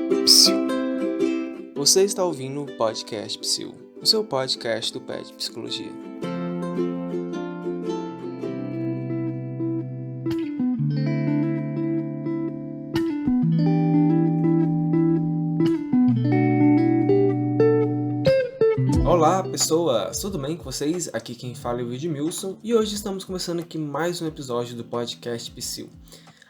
Psiu. Você está ouvindo o podcast Psiu, o seu podcast do PET Psicologia. Olá pessoas, tudo bem com vocês? Aqui quem fala é o Edmilson e hoje estamos começando aqui mais um episódio do podcast Psiu.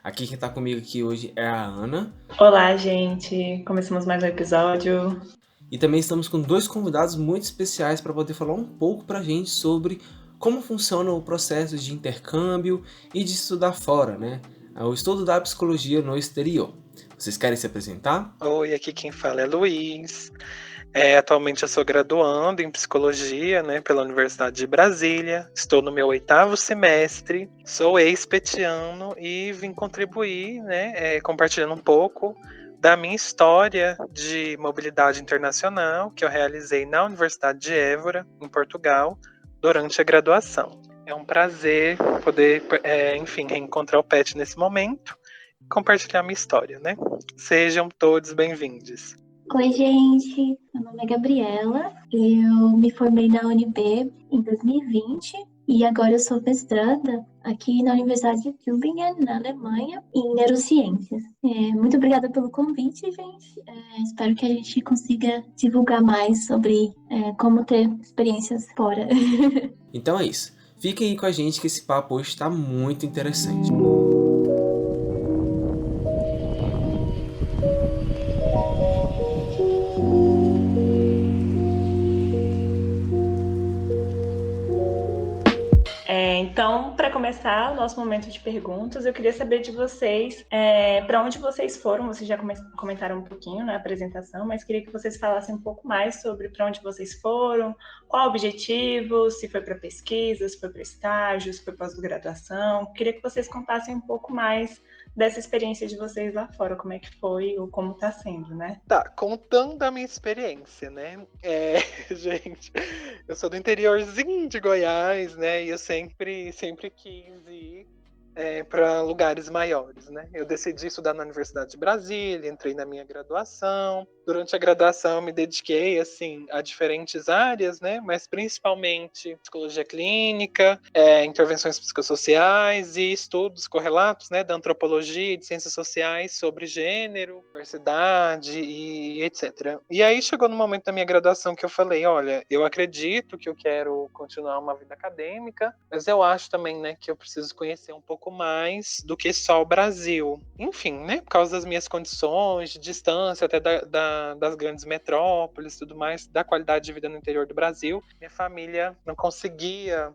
Aqui quem está comigo aqui hoje é a Ana. Olá, gente! Começamos mais um episódio. E também estamos com dois convidados muito especiais para poder falar um pouco para a gente sobre como funciona o processo de intercâmbio e de estudar fora, né? O estudo da psicologia no exterior. Vocês querem se apresentar? Oi, aqui quem fala é Luiz. Atualmente eu sou graduando em psicologia, né, pela Universidade de Brasília. Estou no meu 8º semestre, sou ex-petiano e vim contribuir, né, compartilhando um pouco da minha história de mobilidade internacional que eu realizei na Universidade de Évora, em Portugal, durante a graduação. É um prazer poder, reencontrar o PET nesse momento e compartilhar minha história, né? Sejam todos bem-vindos. Oi, gente. Meu nome é Gabriela. Eu me formei na UNB em 2020 e agora eu sou mestranda aqui na Universidade de Tübingen, na Alemanha, em neurociências. Muito obrigada pelo convite, gente. Espero que a gente consiga divulgar mais sobre como ter experiências fora. Então é isso. Fiquem aí com a gente que esse papo hoje está muito interessante. Então, para começar o nosso momento de perguntas, eu queria saber de vocês para onde vocês foram. Vocês já comentaram um pouquinho na apresentação, mas queria que vocês falassem um pouco mais sobre para onde vocês foram, qual o objetivo, se foi para pesquisa, se foi para estágio, se foi pós-graduação. Queria que vocês contassem um pouco mais dessa experiência de vocês lá fora, como é que foi ou como está sendo, né? Tá, contando a minha experiência, né? Gente, eu sou do interiorzinho de Goiás, né? E eu sempre quis ir para lugares maiores, né? Eu decidi estudar na Universidade de Brasília, entrei na minha graduação. Durante a graduação, eu me dediquei assim a diferentes áreas, né? Mas principalmente psicologia clínica, intervenções psicossociais e estudos correlatos, né? Da antropologia e de ciências sociais sobre gênero, diversidade e etc. E aí chegou no momento da minha graduação que eu falei, olha, eu acredito que eu quero continuar uma vida acadêmica, mas eu acho também, né, que eu preciso conhecer um pouco mais do que só o Brasil. Enfim, né, por causa das minhas condições de distância até das grandes metrópoles e tudo mais, da qualidade de vida no interior do Brasil, minha família não conseguia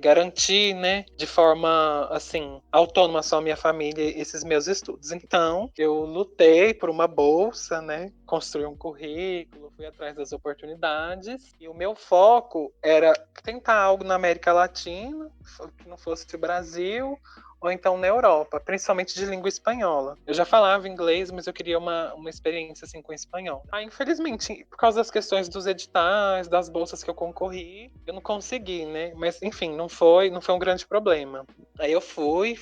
garantir, né, de forma, assim, autônoma só a minha família esses meus estudos. Então, eu lutei por uma bolsa, né, construí um currículo, fui atrás das oportunidades, e o meu foco era tentar algo na América Latina, que não fosse o Brasil, ou então na Europa, principalmente de língua espanhola. Eu já falava inglês, mas eu queria uma experiência assim com espanhol. Infelizmente, por causa das questões dos editais, das bolsas que eu concorri, eu não consegui, né? Mas enfim, não foi um grande problema. Aí eu fui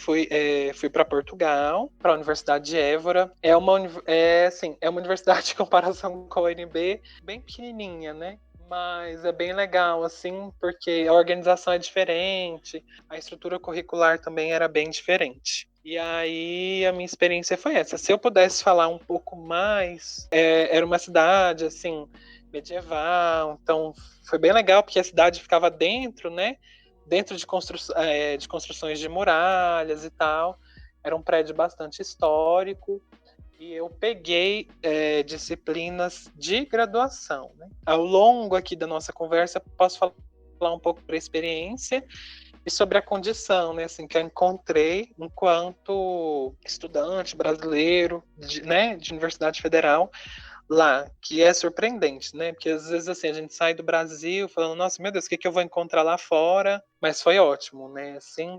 para Portugal, para a Universidade de Évora. É uma universidade em comparação com a UNB bem pequenininha, né? Mas é bem legal, assim, porque a organização é diferente, a estrutura curricular também era bem diferente. E aí a minha experiência foi essa. Se eu pudesse falar um pouco mais, era uma cidade, assim, medieval, então foi bem legal, porque a cidade ficava dentro, né? Dentro de construções de muralhas e tal. Era um prédio bastante histórico. E eu peguei disciplinas de graduação, né? Ao longo aqui da nossa conversa, posso falar um pouco para a experiência e sobre a condição, né, assim, que eu encontrei enquanto estudante brasileiro, de Universidade Federal lá, que é surpreendente, né? Porque às vezes assim a gente sai do Brasil falando, nossa, meu Deus, o que eu vou encontrar lá fora? Mas foi ótimo, né? Assim,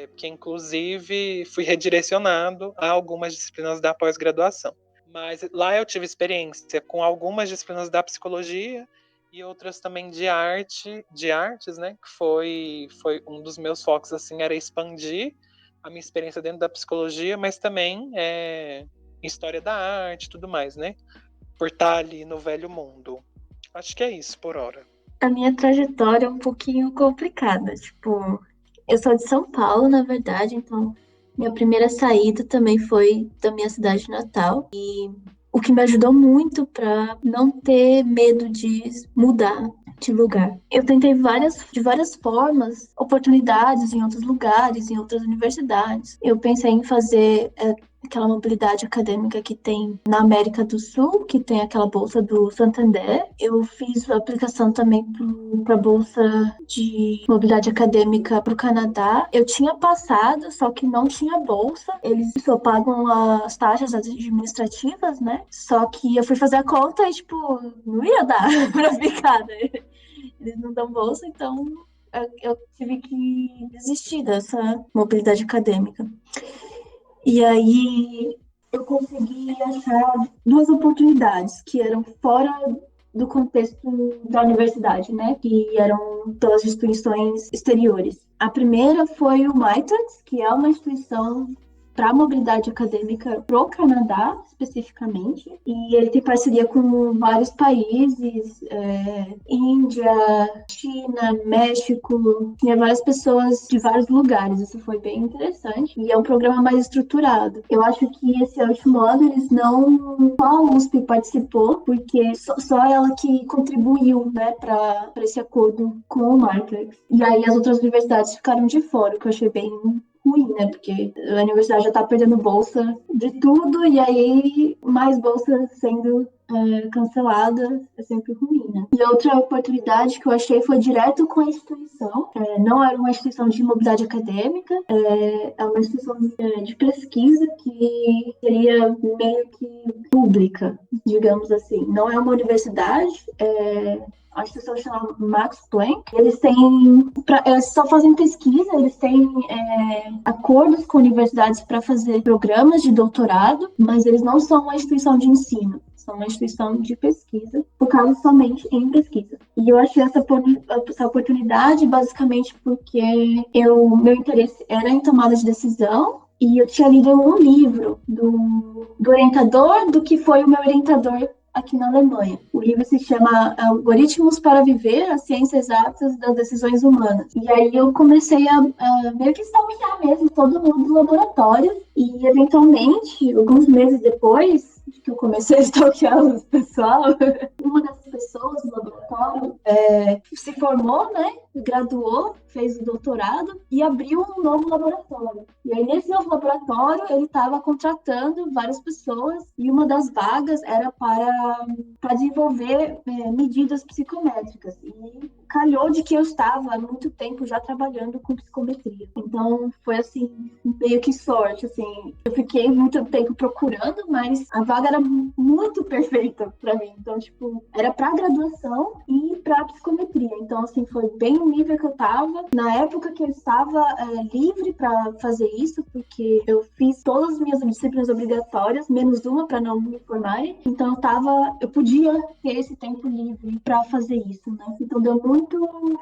porque inclusive fui redirecionado a algumas disciplinas da pós-graduação. Mas lá eu tive experiência com algumas disciplinas da psicologia e outras também de artes, né? Que foi um dos meus focos, assim, era expandir a minha experiência dentro da psicologia, mas também história da arte e tudo mais, né? Por estar ali no velho mundo. Acho que é isso por hora. A minha trajetória é um pouquinho complicada. Tipo, eu sou de São Paulo, na verdade, então minha primeira saída também foi da minha cidade natal. E o que me ajudou muito para não ter medo de mudar de lugar. Eu tentei de várias formas, oportunidades em outros lugares, em outras universidades. Eu pensei em fazer aquela mobilidade acadêmica que tem na América do Sul, que tem aquela bolsa do Santander. Eu fiz a aplicação também para a bolsa de mobilidade acadêmica para o Canadá. Eu tinha passado, só que não tinha bolsa. Eles só pagam as taxas administrativas, né? Só que eu fui fazer a conta e, tipo, não ia dar para ficar, né? Eles não dão bolsa, então eu tive que desistir dessa mobilidade acadêmica. E aí eu consegui achar duas oportunidades que eram fora do contexto da universidade, né? Que eram pelas instituições exteriores. A primeira foi o MITAX, que é uma instituição para mobilidade acadêmica pro Canadá, especificamente, e ele tem parceria com vários países, Índia, China, México, tinha várias pessoas de vários lugares, isso foi bem interessante, e é um programa mais estruturado. Eu acho que esse último ano eles não... Só a USP participou, porque só ela que contribuiu, né, para esse acordo com o Martex. E aí as outras universidades ficaram de fora, o que eu achei bem ruim, né? Porque a universidade já tá perdendo bolsa de tudo, e aí mais bolsa sendo cancelada é sempre ruim, né? E outra oportunidade que eu achei foi direto com a instituição. Não era uma instituição de mobilidade acadêmica, é uma instituição de pesquisa que seria meio que pública, digamos assim. Não é uma universidade, a instituição chama Max Planck. Eles só fazem pesquisa, eles têm acordos com universidades para fazer programas de doutorado, mas eles não são uma instituição de ensino, são uma instituição de pesquisa, focada somente em pesquisa. E eu achei essa oportunidade basicamente porque meu interesse era em tomada de decisão, e eu tinha lido um livro do orientador do que foi o meu orientador aqui na Alemanha. O livro se chama Algoritmos para Viver, as Ciências Exatas das Decisões Humanas. E aí eu comecei a meio que stalkear mesmo todo mundo do laboratório, e eventualmente, alguns meses depois que eu comecei a stalkear o pessoal, uma dessas pessoas do laboratório se formou, né? Graduou, fez o doutorado e abriu um novo laboratório. E aí, nesse novo laboratório, ele estava contratando várias pessoas, e uma das vagas era para desenvolver medidas psicométricas. E calhou de que eu estava há muito tempo já trabalhando com psicometria. Então, foi assim, meio que sorte, assim. Eu fiquei muito tempo procurando, mas a vaga era muito perfeita para mim. Então, tipo, era para graduação e para psicometria. Então, assim, foi bem o nível que eu estava. Na época que eu estava livre para fazer isso, porque eu fiz todas as minhas disciplinas obrigatórias, menos uma para não me formarem. Então, eu podia ter esse tempo livre para fazer isso, né? Então,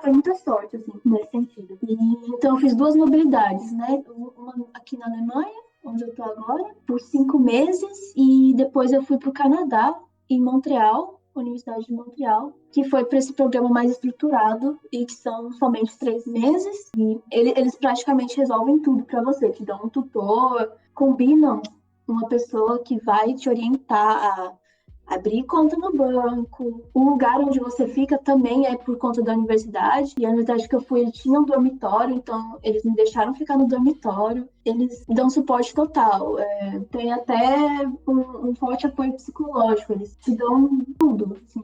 foi muita sorte, assim, nesse sentido. E, então, eu fiz duas mobilidades, né? Uma aqui na Alemanha, onde eu tô agora, por 5 meses, e depois eu fui para o Canadá, em Montreal, Universidade de Montreal, que foi para esse programa mais estruturado, e que são somente 3 meses, e eles praticamente resolvem tudo para você, te dão um tutor, combinam uma pessoa que vai te orientar a abrir conta no banco. O lugar onde você fica também é por conta da universidade. E a universidade que eu fui, tinha um dormitório, então eles me deixaram ficar no dormitório. Eles dão suporte total. Tem até um forte apoio psicológico. Eles te dão tudo. Assim,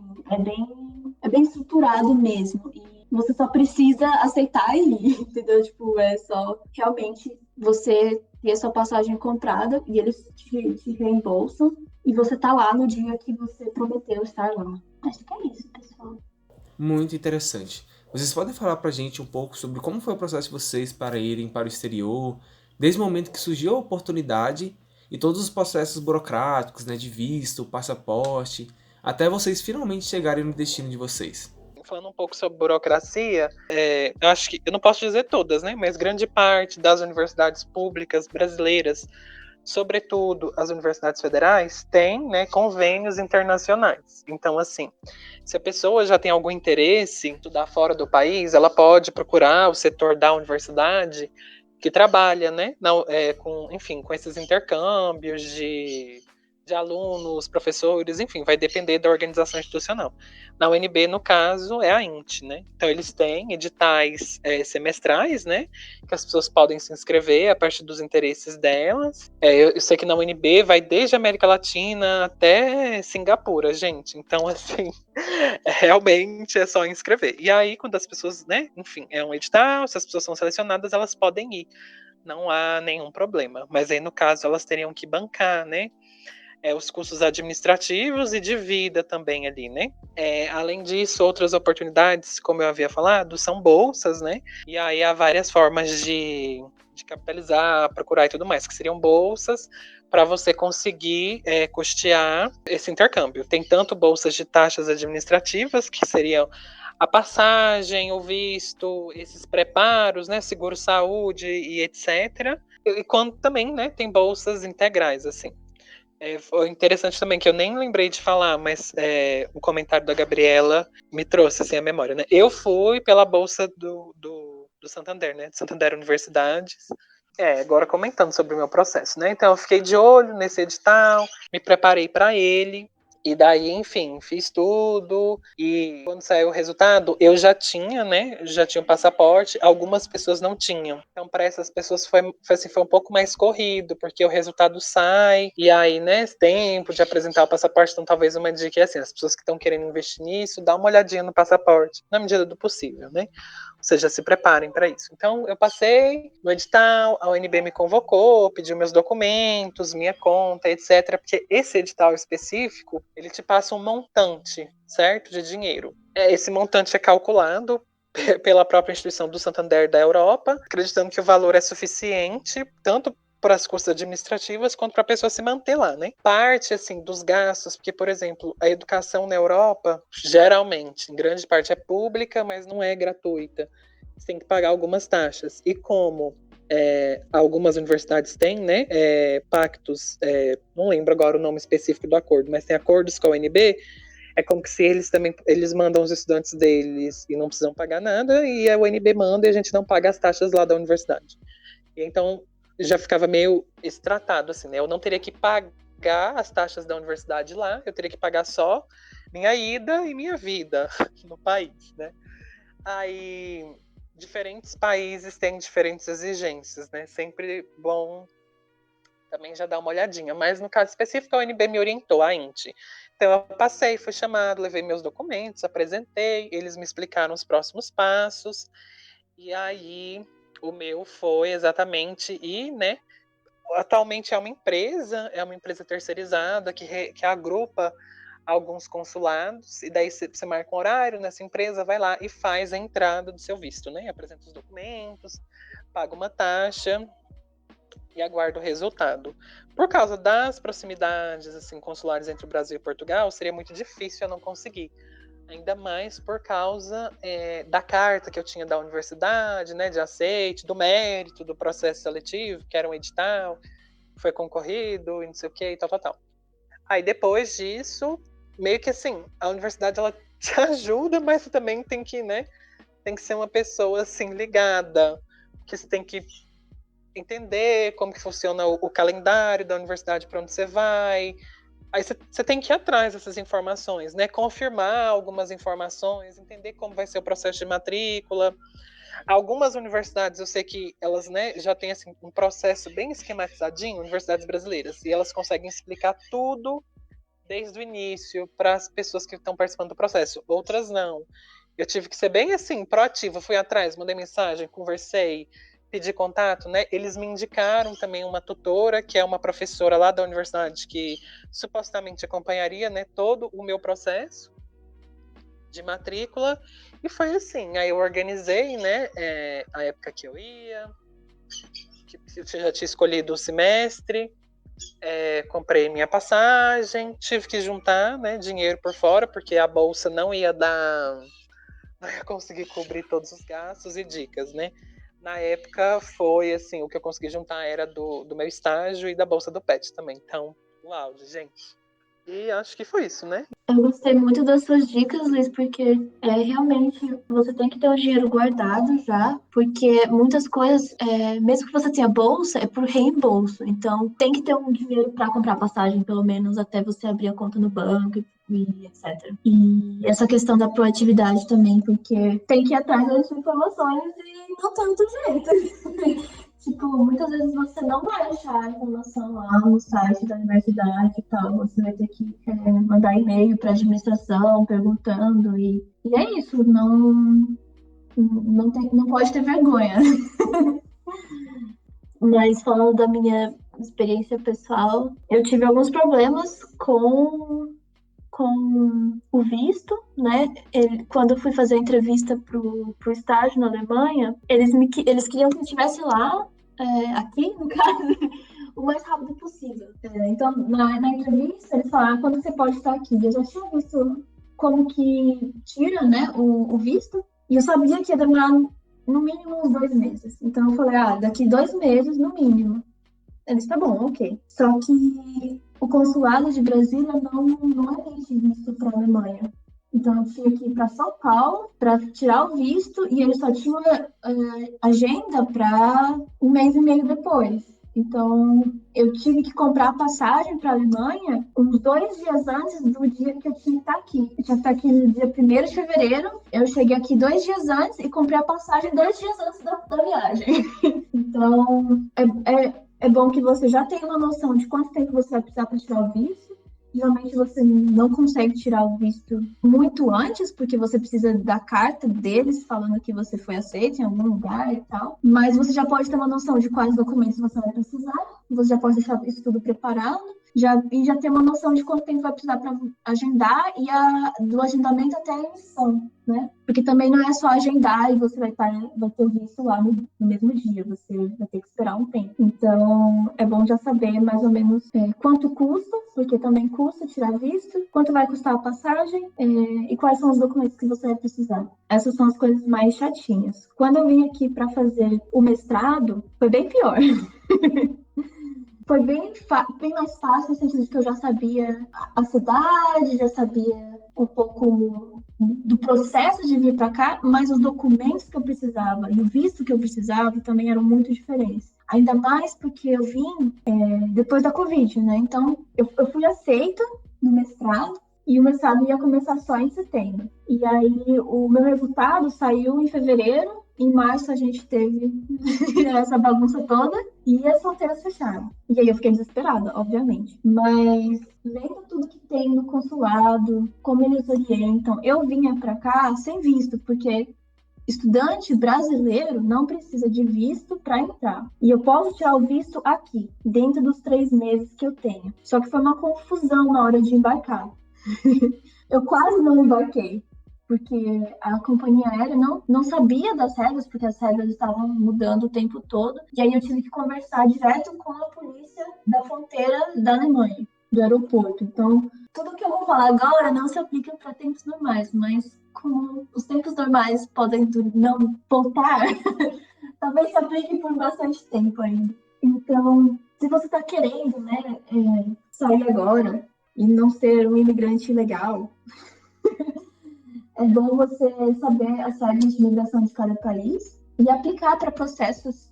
é bem estruturado mesmo. E você só precisa aceitar e ir, entendeu? Tipo, é só realmente você ter a sua passagem comprada e eles te reembolsam. E você tá lá no dia que você prometeu estar lá. Acho que é isso, pessoal. Muito interessante. Vocês podem falar pra gente um pouco sobre como foi o processo de vocês para irem para o exterior, desde o momento que surgiu a oportunidade e todos os processos burocráticos, né, de visto, passaporte, até vocês finalmente chegarem no destino de vocês. Falando um pouco sobre burocracia, eu acho que, eu não posso dizer todas, né, mas grande parte das universidades públicas brasileiras sobretudo as universidades federais, têm, né, convênios internacionais. Então, assim, se a pessoa já tem algum interesse em estudar fora do país, ela pode procurar o setor da universidade que trabalha, né, com esses intercâmbios de alunos, professores, enfim, vai depender da organização institucional. Na UNB, no caso, é a INT, né? Então, eles têm editais semestrais, né? Que as pessoas podem se inscrever a partir dos interesses delas. Eu sei que na UNB vai desde a América Latina até Singapura, gente. Então, assim, realmente é só inscrever. E aí, quando as pessoas, né? Enfim, é um edital, se as pessoas são selecionadas, elas podem ir. Não há nenhum problema. Mas aí, no caso, elas teriam que bancar, né? Os custos administrativos e de vida também ali, né? Além disso, outras oportunidades, como eu havia falado, são bolsas, né? E aí há várias formas de capitalizar, procurar e tudo mais, que seriam bolsas para você conseguir custear esse intercâmbio. Tem tanto bolsas de taxas administrativas, que seriam a passagem, o visto, esses preparos, né? Seguro-saúde e etc. E quando também, né? Tem bolsas integrais, assim. Foi interessante também, que eu nem lembrei de falar, mas o comentário da Gabriela me trouxe assim, a memória, né? Eu fui pela bolsa do Santander, né? Santander Universidades. Agora comentando sobre o meu processo, né? Então eu fiquei de olho nesse edital, me preparei para ele. E daí, enfim, fiz tudo. E quando saiu o resultado, eu já tinha, né? Já tinha um passaporte. Algumas pessoas não tinham. Então, para essas pessoas foi um pouco mais corrido, porque o resultado sai. E aí, né? Tempo de apresentar o passaporte. Então, talvez uma dica é assim: as pessoas que estão querendo investir nisso, dá uma olhadinha no passaporte, na medida do possível, né? Ou seja, se preparem para isso. Então, eu passei no edital, a UNB me convocou, pediu meus documentos, minha conta, etc. Porque esse edital específico, ele te passa um montante, certo? De dinheiro. Esse montante é calculado pela própria instituição do Santander da Europa, acreditando que o valor é suficiente, tanto para as custas administrativas quanto para a pessoa se manter lá, né? Parte, assim, dos gastos, porque, por exemplo, a educação na Europa, geralmente, em grande parte é pública, mas não é gratuita. Você tem que pagar algumas taxas. E como algumas universidades têm, né, pactos, não lembro agora o nome específico do acordo, mas tem acordos com a UNB, é como que se eles mandam os estudantes deles e não precisam pagar nada, e a UNB manda e a gente não paga as taxas lá da universidade. E então já ficava meio extratado, assim, né? Eu não teria que pagar as taxas da universidade lá, eu teria que pagar só minha ida e minha vida no país, né? Aí, diferentes países têm diferentes exigências, né? Sempre bom também já dar uma olhadinha. Mas no caso específico, a UNB me orientou, a INTE. Então eu passei, fui chamado, levei meus documentos, apresentei, eles me explicaram os próximos passos. E aí o meu foi exatamente né? Atualmente é uma empresa terceirizada que agrupa alguns consulados, e daí você marca um horário nessa empresa, vai lá e faz a entrada do seu visto, né? Apresenta os documentos, paga uma taxa e aguarda o resultado. Por causa das proximidades assim, consulares entre o Brasil e Portugal, seria muito difícil eu não conseguir. Ainda mais por causa da carta que eu tinha da universidade, né, de aceite, do mérito do processo seletivo, que era um edital, foi concorrido e não sei o que, tal. Aí depois disso, meio que assim, a universidade ela te ajuda, mas você também tem que, né, tem que ser uma pessoa assim ligada, que você tem que entender como que funciona o calendário da universidade para onde você vai. Aí você tem que ir atrás dessas informações, né? Confirmar algumas informações, entender como vai ser o processo de matrícula. Algumas universidades, eu sei que elas, né, já têm assim, um processo bem esquematizadinho, universidades brasileiras, e elas conseguem explicar tudo desde o início para as pessoas que estão participando do processo. Outras não. Eu tive que ser bem assim, proativa, fui atrás, mandei mensagem, conversei, pedi contato, né? Eles me indicaram também uma tutora, que é uma professora lá da universidade, que supostamente acompanharia, né, todo o meu processo de matrícula, e foi assim. Aí eu organizei, né, a época que eu ia, que eu já tinha escolhido o semestre, comprei minha passagem, tive que juntar, né, dinheiro por fora, porque a bolsa não ia conseguir cobrir todos os gastos e dicas, né? Na época foi assim, o que eu consegui juntar era do meu estágio e da bolsa do PET também. Então, uau, gente. E acho que foi isso, né? Eu gostei muito das suas dicas, Luiz, porque realmente você tem que ter o dinheiro guardado já, porque muitas coisas, mesmo que você tenha bolsa, é por reembolso. Então, tem que ter um dinheiro para comprar passagem, pelo menos até você abrir a conta no banco e etc. E essa questão da proatividade também, porque tem que ir atrás das informações e não tem outro jeito. Tipo, muitas vezes você não vai achar a informação lá no site da universidade e tal. Você vai ter que mandar e-mail para a administração perguntando. E é isso, não pode ter vergonha. Mas falando da minha experiência pessoal, eu tive alguns problemas com o visto, né? Quando eu fui fazer a entrevista pro estágio na Alemanha, eles queriam que eu estivesse lá, aqui, no caso, o mais rápido possível. Então, na entrevista, eles falaram quando você pode estar aqui. Eu já tinha visto como que tira, né, o visto, e eu sabia que ia demorar no mínimo uns 2 meses. Então, eu falei, daqui 2 meses, no mínimo. Eles, tá bom, ok. Só que o consulado de Brasília não atende visto para a Alemanha. Então, eu tinha que ir para São Paulo para tirar o visto e eles só tinham agenda para 1 mês e meio depois. Então, eu tive que comprar a passagem para a Alemanha uns 2 dias antes do dia que eu tinha que estar aqui. Eu tinha que estar aqui no dia 1º de fevereiro. Eu cheguei aqui 2 dias antes e comprei a passagem 2 dias antes da viagem. Então, é bom que você já tenha uma noção de quanto tempo você vai precisar para tirar o visto. Geralmente você não consegue tirar o visto muito antes, porque você precisa da carta deles falando que você foi aceito em algum lugar e tal. Mas você já pode ter uma noção de quais documentos você vai precisar. Você já pode deixar isso tudo preparado. E já ter uma noção de quanto tempo vai precisar para agendar e do agendamento até a emissão, né? Porque também não é só agendar e você vai ter o visto lá no mesmo dia, você vai ter que esperar um tempo. Então, é bom já saber mais ou menos quanto custa, porque também custa tirar visto, quanto vai custar a passagem e quais são os documentos que você vai precisar. Essas são as coisas mais chatinhas. Quando eu vim aqui para fazer o mestrado, foi bem pior. Foi bem mais fácil, no sentido de que eu já sabia a cidade, já sabia um pouco do processo de vir para cá, mas os documentos que eu precisava e o visto que eu precisava também eram muito diferentes. Ainda mais porque eu vim depois da Covid, né? Então, eu fui aceita no mestrado e o mestrado ia começar só em setembro. E aí, o meu resultado saiu em fevereiro. Em março a gente teve essa bagunça toda e as fronteiras fecharam. E aí eu fiquei desesperada, obviamente. Mas vendo tudo que tem no consulado, como eles orientam, eu vinha para cá sem visto, porque estudante brasileiro não precisa de visto para entrar. E eu posso tirar o visto aqui, dentro dos 3 meses que eu tenho. Só que foi uma confusão na hora de embarcar. Eu quase não embarquei. Porque a companhia aérea não sabia das regras, porque as regras estavam mudando o tempo todo. E aí eu tive que conversar direto com a polícia da fronteira da Alemanha, do aeroporto. Então, tudo que eu vou falar agora não se aplica para tempos normais, mas como os tempos normais podem não voltar, talvez se aplique por bastante tempo ainda. Então, se você está querendo, né, sair agora e não ser um imigrante ilegal, é bom você saber as regras de migração de cada país e aplicar para processos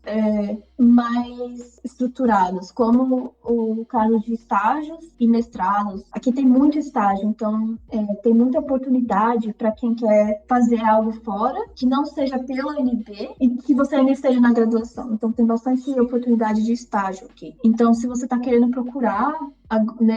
mais estruturados, como o caso de estágios e mestrados. Aqui tem muito estágio, então tem muita oportunidade para quem quer fazer algo fora, que não seja pela UNB e que você ainda esteja na graduação. Então tem bastante oportunidade de estágio aqui. Então, se você está querendo procurar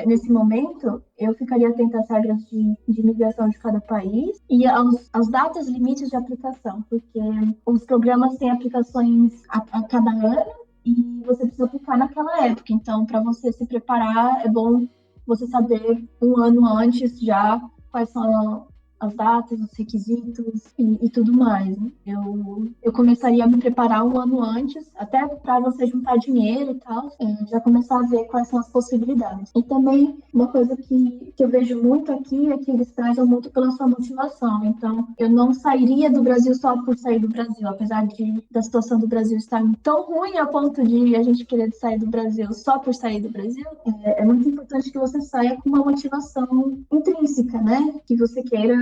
nesse momento, eu ficaria atenta às regras de migração de cada país e às datas limites de aplicação, porque os programas têm aplicações a cada ano e você precisa aplicar naquela época. Então, para você se preparar, é bom você saber 1 ano antes já quais são as datas, os requisitos e tudo mais. Eu começaria a me preparar um ano antes, até para você juntar dinheiro e tal, já começar a ver quais são as possibilidades. E também, uma coisa que eu vejo muito aqui é que eles prezam muito pela sua motivação. Então, eu não sairia do Brasil só por sair do Brasil, apesar da situação do Brasil estar tão ruim a ponto de a gente querer sair do Brasil só por sair do Brasil. É muito importante que você saia com uma motivação intrínseca, né? Que você queira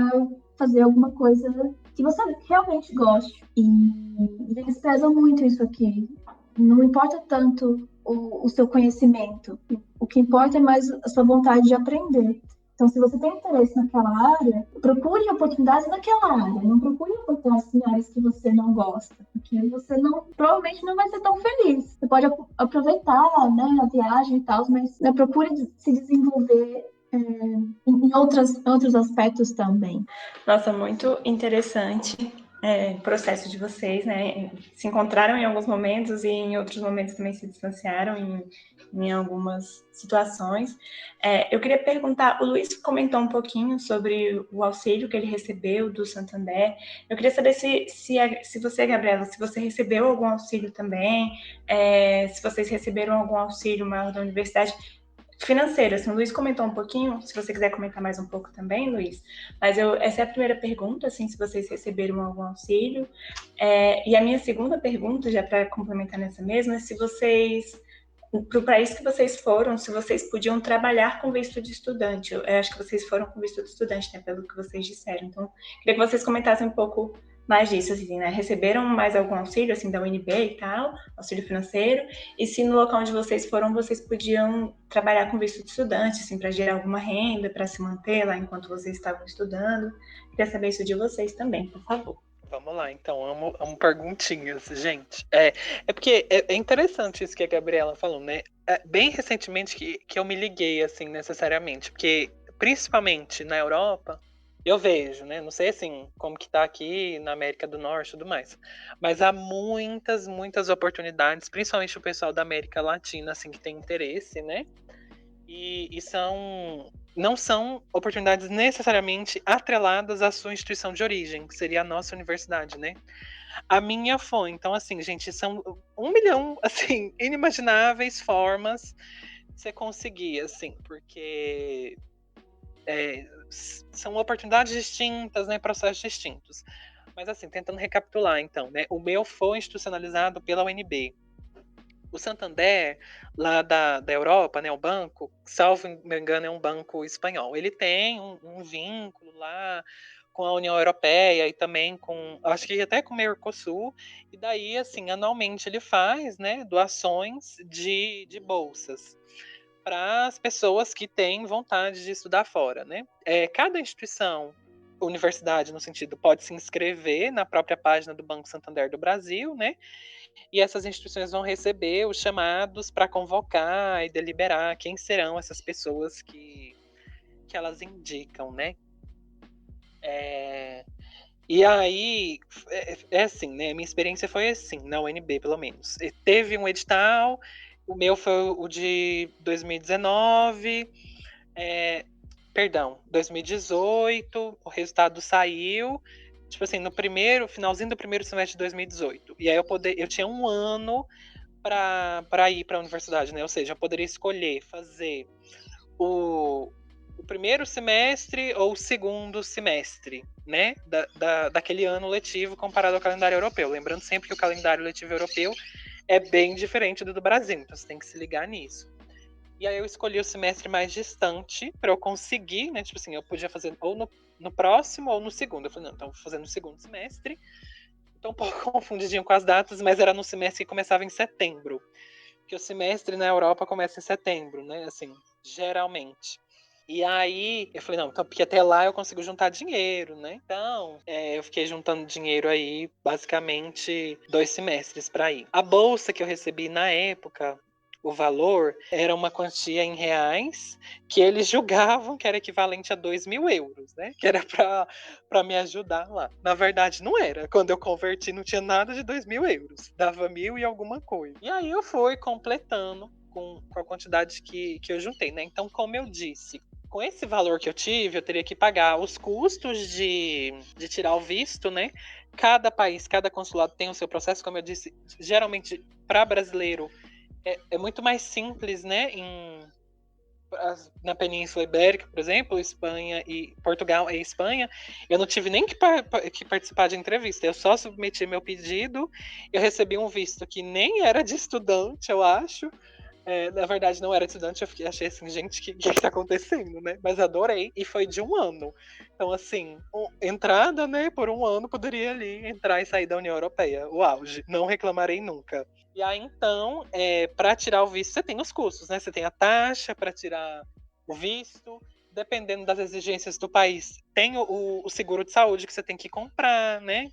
fazer alguma coisa que você realmente goste. E eles prezam muito isso aqui. Não importa tanto o seu conhecimento. O que importa é mais a sua vontade de aprender. Então, se você tem interesse naquela área, procure oportunidades naquela área. Não procure oportunidades em áreas que você não gosta, porque você provavelmente não vai ser tão feliz. Você pode aproveitar, né, a viagem e tal, mas procure se desenvolver em outros aspectos também. Nossa, muito interessante o processo de vocês, né? Se encontraram em alguns momentos e em outros momentos também se distanciaram em algumas situações. Eu queria perguntar, o Luiz comentou um pouquinho sobre o auxílio que ele recebeu do Santander. Eu queria saber se você, Gabriela, se você recebeu algum auxílio também, se vocês receberam algum auxílio maior da universidade, financeira, assim, o Luiz comentou um pouquinho, se você quiser comentar mais um pouco também, Luiz, mas essa é a primeira pergunta, assim, se vocês receberam algum auxílio, e a minha segunda pergunta, já para complementar nessa mesma, é se vocês, para o país que vocês foram, se vocês podiam trabalhar com visto de estudante. Eu acho que vocês foram com visto de estudante, né, pelo que vocês disseram, então, queria que vocês comentassem um pouco mais disso, assim, né? Receberam mais algum auxílio, assim, da UNB e tal, auxílio financeiro, e se no local onde vocês foram, vocês podiam trabalhar com visto de estudante, assim, para gerar alguma renda, para se manter lá enquanto vocês estavam estudando. Queria saber isso de vocês também, por favor. Vamos lá, então, amo perguntinhas, gente. É porque é interessante isso que a Gabriela falou, né? Bem recentemente que eu me liguei, assim, necessariamente, porque principalmente na Europa, eu vejo, né? Não sei, assim, como que tá aqui na América do Norte e tudo mais, mas há muitas oportunidades, principalmente o pessoal da América Latina, assim, que tem interesse, né? E não são oportunidades necessariamente atreladas à sua instituição de origem, que seria a nossa universidade, né? A minha foi. Então, assim, gente, são 1 milhão, assim, inimagináveis formas de você conseguir, assim, porque são oportunidades distintas, né? Processos distintos. Mas, assim, tentando recapitular, então, né? O meu foi institucionalizado pela UNB. O Santander, lá da Europa, né, o banco, salvo me engano, é um banco espanhol. Ele tem um vínculo lá com a União Europeia e também acho que até com o Mercosul. E daí, assim, anualmente ele faz, né, doações de bolsas para as pessoas que têm vontade de estudar fora, né? Cada instituição, universidade no sentido, pode se inscrever na própria página do Banco Santander do Brasil, né? E essas instituições vão receber os chamados para convocar e deliberar quem serão essas pessoas que elas indicam, né? E aí, assim, né? Minha experiência foi assim, na UNB, pelo menos. Teve um edital, o meu foi o de 2019, perdão, 2018, o resultado saiu, tipo assim, no finalzinho do primeiro semestre de 2018. E aí eu tinha um ano para ir para a universidade, né? Ou seja, eu poderia escolher fazer o primeiro semestre ou o segundo semestre, né? Daquele ano letivo comparado ao calendário europeu. Lembrando sempre que o calendário letivo europeu é bem diferente do Brasil, então você tem que se ligar nisso. E aí eu escolhi o semestre mais distante para eu conseguir, né? Tipo assim, eu podia fazer ou no próximo ou no segundo. Eu falei, não, então eu vou fazer no segundo semestre. Tô um pouco confundidinho com as datas, mas era no semestre que começava em setembro. Porque o semestre na Europa começa em setembro, né? Assim, geralmente. E aí, eu falei, não, então, porque até lá eu consigo juntar dinheiro, né? Então, eu fiquei juntando dinheiro aí, basicamente, 2 semestres para ir. A bolsa que eu recebi na época, o valor, era uma quantia em reais que eles julgavam que era equivalente a 2.000 euros, né? Que era para me ajudar lá. Na verdade, não era. Quando eu converti, não tinha nada de 2.000 euros. Dava 1.000 e alguma coisa. E aí eu fui completando com a quantidade que eu juntei, né? Então, como eu disse, com esse valor que eu tive, eu teria que pagar os custos de tirar o visto, né? Cada país, cada consulado tem o seu processo, como eu disse, geralmente para brasileiro é muito mais simples, né? Na Península Ibérica, por exemplo, Espanha e Portugal e Espanha, eu não tive nem que participar de entrevista. Eu só submeti meu pedido, eu recebi um visto que nem era de estudante, eu acho. Na verdade, não era de estudante, achei assim, gente, o que tá acontecendo, né? Mas adorei, e foi de 1 ano. Então, assim, entrada, né, por 1 ano, poderia ali entrar e sair da União Europeia. O auge, não reclamarei nunca. E aí, então, para tirar o visto, você tem os custos, né? Você tem a taxa para tirar o visto, dependendo das exigências do país. Tem o seguro de saúde que você tem que comprar, né?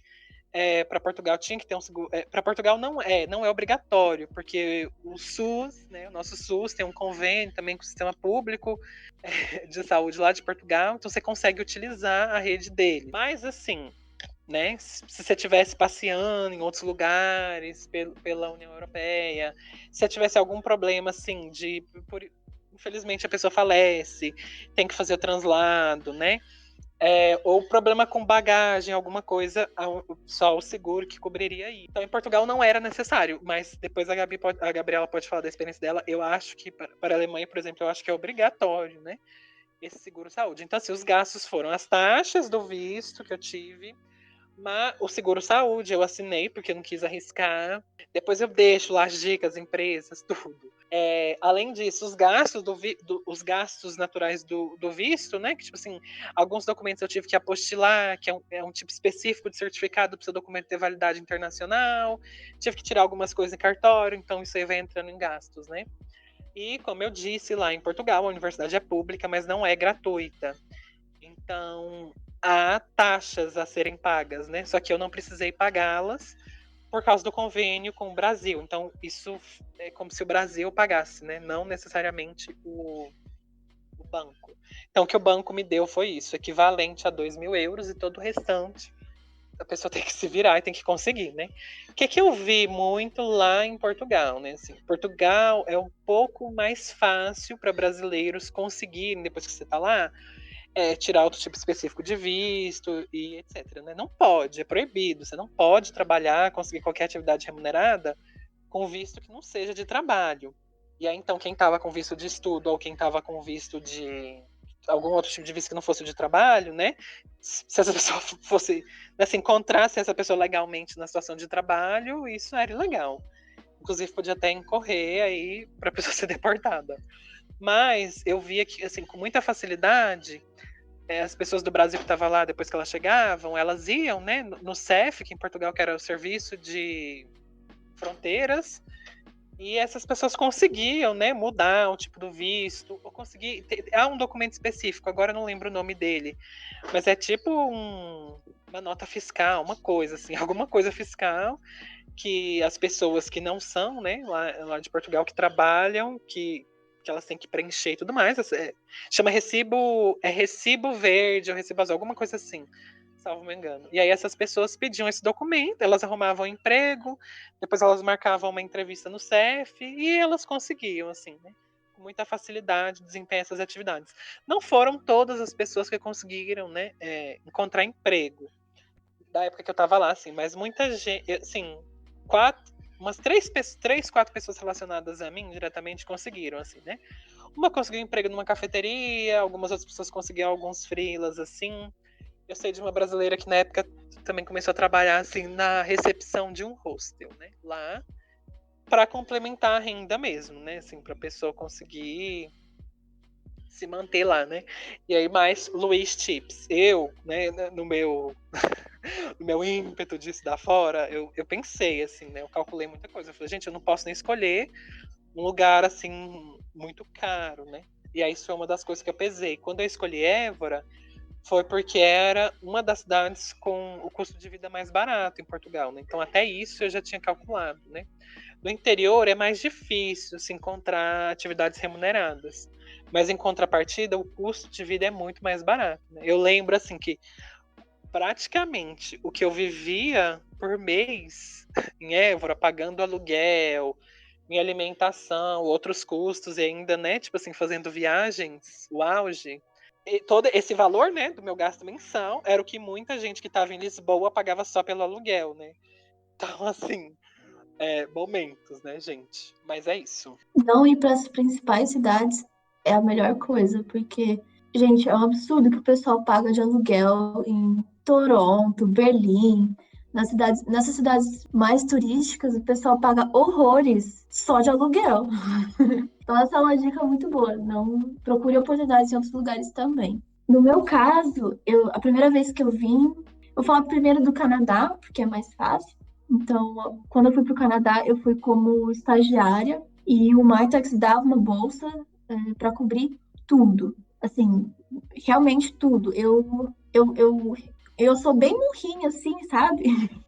Para Portugal tinha que ter um seguro. Para Portugal não é obrigatório, porque o SUS, né, o nosso SUS tem um convênio também com o sistema público de saúde lá de Portugal, então você consegue utilizar a rede dele. Mas assim, né, se você estivesse passeando em outros lugares pela União Europeia, se você tivesse algum problema assim infelizmente a pessoa falece, tem que fazer o translado, né? Ou problema com bagagem, alguma coisa, só o seguro que cobriria aí. Então, em Portugal não era necessário, mas depois a Gabriela pode falar da experiência dela. Eu acho que para a Alemanha, por exemplo, eu acho que é obrigatório, né? Esse seguro-saúde. Então, assim, os gastos foram as taxas do visto que eu tive, mas o seguro-saúde eu assinei porque eu não quis arriscar. Depois eu deixo lá as dicas, empresas, tudo. Além disso, os gastos naturais do visto, né? Que, tipo assim, alguns documentos eu tive que apostilar, que é um tipo específico de certificado para o seu documento ter validade internacional. Tive que tirar algumas coisas em cartório, então isso aí vai entrando em gastos, né? E, como eu disse, lá em Portugal, a universidade é pública, mas não é gratuita. Então, há taxas a serem pagas, né? Só que eu não precisei pagá-las por causa do convênio com o Brasil. Então, isso é como se o Brasil pagasse, né? Não necessariamente o banco. Então, o que o banco me deu foi isso, equivalente a 2.000 euros, e todo o restante a pessoa tem que se virar e tem que conseguir, né? O que eu vi muito lá em Portugal, né? Assim, Portugal é um pouco mais fácil para brasileiros conseguirem, depois que você está lá, tirar outro tipo específico de visto e etc. Né? Não pode, é proibido. Você não pode trabalhar, conseguir qualquer atividade remunerada com visto que não seja de trabalho. E aí, então, quem estava com visto de estudo ou quem estava com visto de algum outro tipo de visto que não fosse de trabalho, né? Se essa pessoa fosse, se encontrasse essa pessoa legalmente na situação de trabalho, isso era ilegal. Inclusive, podia até incorrer aí para a pessoa ser deportada. Mas eu via que, assim, com muita facilidade, as pessoas do Brasil que estavam lá, depois que elas chegavam, elas iam, né, no CEF, que em Portugal que era o Serviço de Fronteiras, e essas pessoas conseguiam, né, mudar o tipo do visto, ou conseguir. Há um documento específico, agora eu não lembro o nome dele, mas é tipo uma nota fiscal, uma coisa assim, alguma coisa fiscal que as pessoas que não são, né, lá de Portugal, que trabalham, que elas têm que preencher e tudo mais. Chama recibo verde ou recibo azul, alguma coisa assim, salvo me engano. E aí essas pessoas pediam esse documento, elas arrumavam emprego, depois elas marcavam uma entrevista no CEF e elas conseguiam, assim, né? Com muita facilidade, desempenhar essas atividades. Não foram todas as pessoas que conseguiram, né, encontrar emprego da época que eu tava lá, assim, mas muita gente, assim, umas três, quatro pessoas relacionadas a mim diretamente conseguiram, assim, né? Uma conseguiu emprego numa cafeteria, algumas outras pessoas conseguiram alguns freelas, assim. Eu sei de uma brasileira que na época também começou a trabalhar, assim, na recepção de um hostel, né? Lá, para complementar a renda mesmo, né? Assim, pra pessoa conseguir se manter lá, né? E aí, mais Luiz Chips. Eu, né, no meu ímpeto de estudar fora, eu pensei, assim, né? Eu calculei muita coisa. Eu falei, gente, eu não posso nem escolher um lugar, assim, muito caro, né? E aí, isso foi uma das coisas que eu pesei. Quando eu escolhi Évora, foi porque era uma das cidades com o custo de vida mais barato em Portugal, né? Então, até isso eu já tinha calculado, né? No interior é mais difícil se encontrar atividades remuneradas. Mas, em contrapartida, o custo de vida é muito mais barato, né? Eu lembro, assim, que praticamente o que eu vivia por mês em Évora, pagando aluguel, minha alimentação, outros custos e ainda, né, tipo assim, fazendo viagens, o auge, todo esse valor, né, do meu gasto mensal era o que muita gente que estava em Lisboa pagava só pelo aluguel, né? Então, assim, momentos, né, gente? Mas é isso. Não ir para as principais cidades é a melhor coisa, porque, gente, é um absurdo que o pessoal paga de aluguel em Toronto, Berlim, nessas cidades mais turísticas, o pessoal paga horrores só de aluguel. Então, essa é uma dica muito boa. Não procure oportunidades em outros lugares também. No meu caso, a primeira vez que eu vim, vou falar primeiro do Canadá, porque é mais fácil. Então, quando eu fui para o Canadá, eu fui como estagiária e o Mitex dava uma bolsa para cobrir tudo. Assim, realmente tudo. Eu sou bem murrinha, assim, sabe?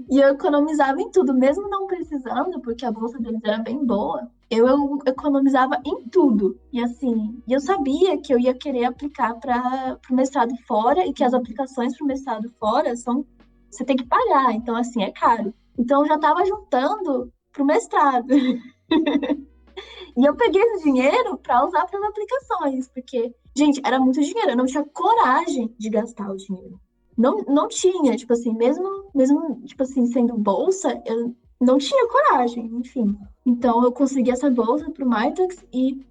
E eu economizava em tudo, mesmo não precisando, porque a bolsa deles era bem boa. Eu economizava em tudo. E assim, eu sabia que eu ia querer aplicar para o mestrado fora e que as aplicações para o mestrado fora você tem que pagar, então assim, é caro. Então eu já estava juntando para o mestrado. E eu peguei esse dinheiro para usar para as aplicações, porque, gente, era muito dinheiro, eu não tinha coragem de gastar o dinheiro. Não tinha, tipo assim, mesmo tipo assim, sendo bolsa, eu não tinha coragem, enfim. Então eu consegui essa bolsa pro Mitex e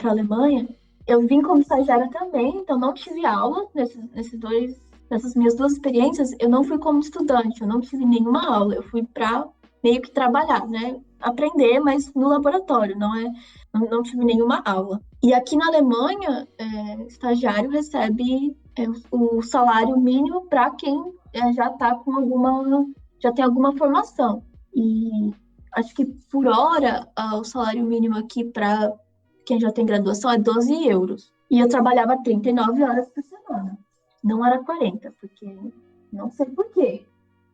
para a Alemanha. Eu vim como estagiária também, então não tive aula nessas minhas duas experiências. Eu não fui como estudante, eu não tive nenhuma aula, eu fui para meio que trabalhar, né? Aprender, mas no laboratório, não tive nenhuma aula. E aqui na Alemanha, estagiário recebe o salário mínimo para quem já tem alguma formação. E acho que por hora o salário mínimo aqui para quem já tem graduação é 12 euros. E eu trabalhava 39 horas por semana. Não era 40, porque não sei por quê.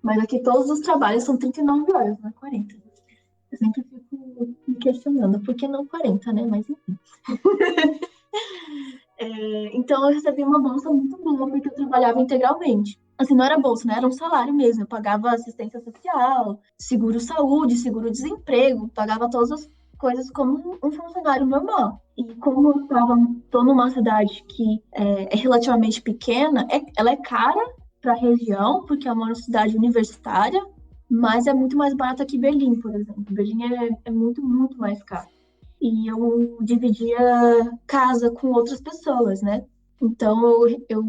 Mas aqui todos os trabalhos são 39 horas, não é 40. Eu sempre fico me questionando, por que não 40, né? Mas enfim. Então eu recebi uma bolsa muito boa, porque eu trabalhava integralmente. Assim, não era bolsa, né? Era um salário mesmo. Eu pagava assistência social, seguro-saúde, seguro-desemprego, pagava todas as coisas como um funcionário normal. E como eu estou numa cidade que é relativamente pequena, ela é cara para a região, porque é uma cidade universitária, mas é muito mais barata que Berlim, por exemplo. Berlim é muito, muito mais caro. E eu dividia casa com outras pessoas, né? Então eu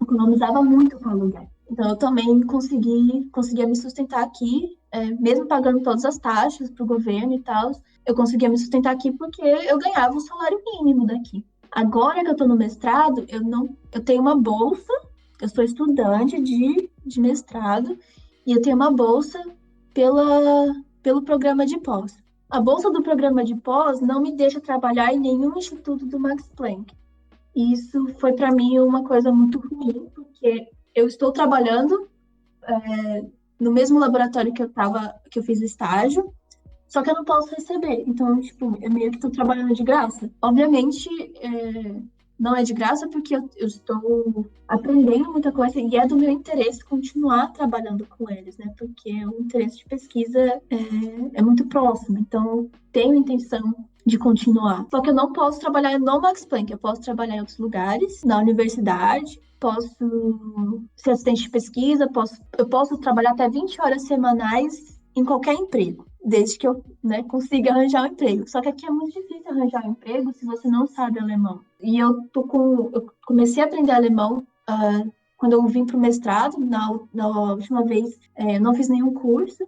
economizava muito com aluguel. Então eu também conseguia me sustentar aqui, mesmo pagando todas as taxas para o governo e tal, eu conseguia me sustentar aqui porque eu ganhava o salário mínimo daqui. Agora que eu estou no mestrado, eu tenho uma bolsa, eu sou estudante de mestrado, e eu tenho uma bolsa pelo programa de pós. A bolsa do programa de pós não me deixa trabalhar em nenhum instituto do Max Planck. E isso foi para mim uma coisa muito ruim, porque eu estou trabalhando no mesmo laboratório que eu fiz estágio, só que eu não posso receber. Então, tipo, eu meio que estou trabalhando de graça. Obviamente, não é de graça porque eu estou aprendendo muita coisa e é do meu interesse continuar trabalhando com eles, né? Porque o interesse de pesquisa é muito próximo, então tenho intenção de continuar. Só que eu não posso trabalhar no Max Planck, eu posso trabalhar em outros lugares, na universidade, posso ser assistente de pesquisa, eu posso trabalhar até 20 horas semanais em qualquer emprego, desde que eu consiga arranjar um emprego. Só que aqui é muito difícil arranjar um emprego se você não sabe alemão. E eu comecei a aprender alemão quando eu vim para o mestrado. Na última vez, eu não fiz nenhum curso,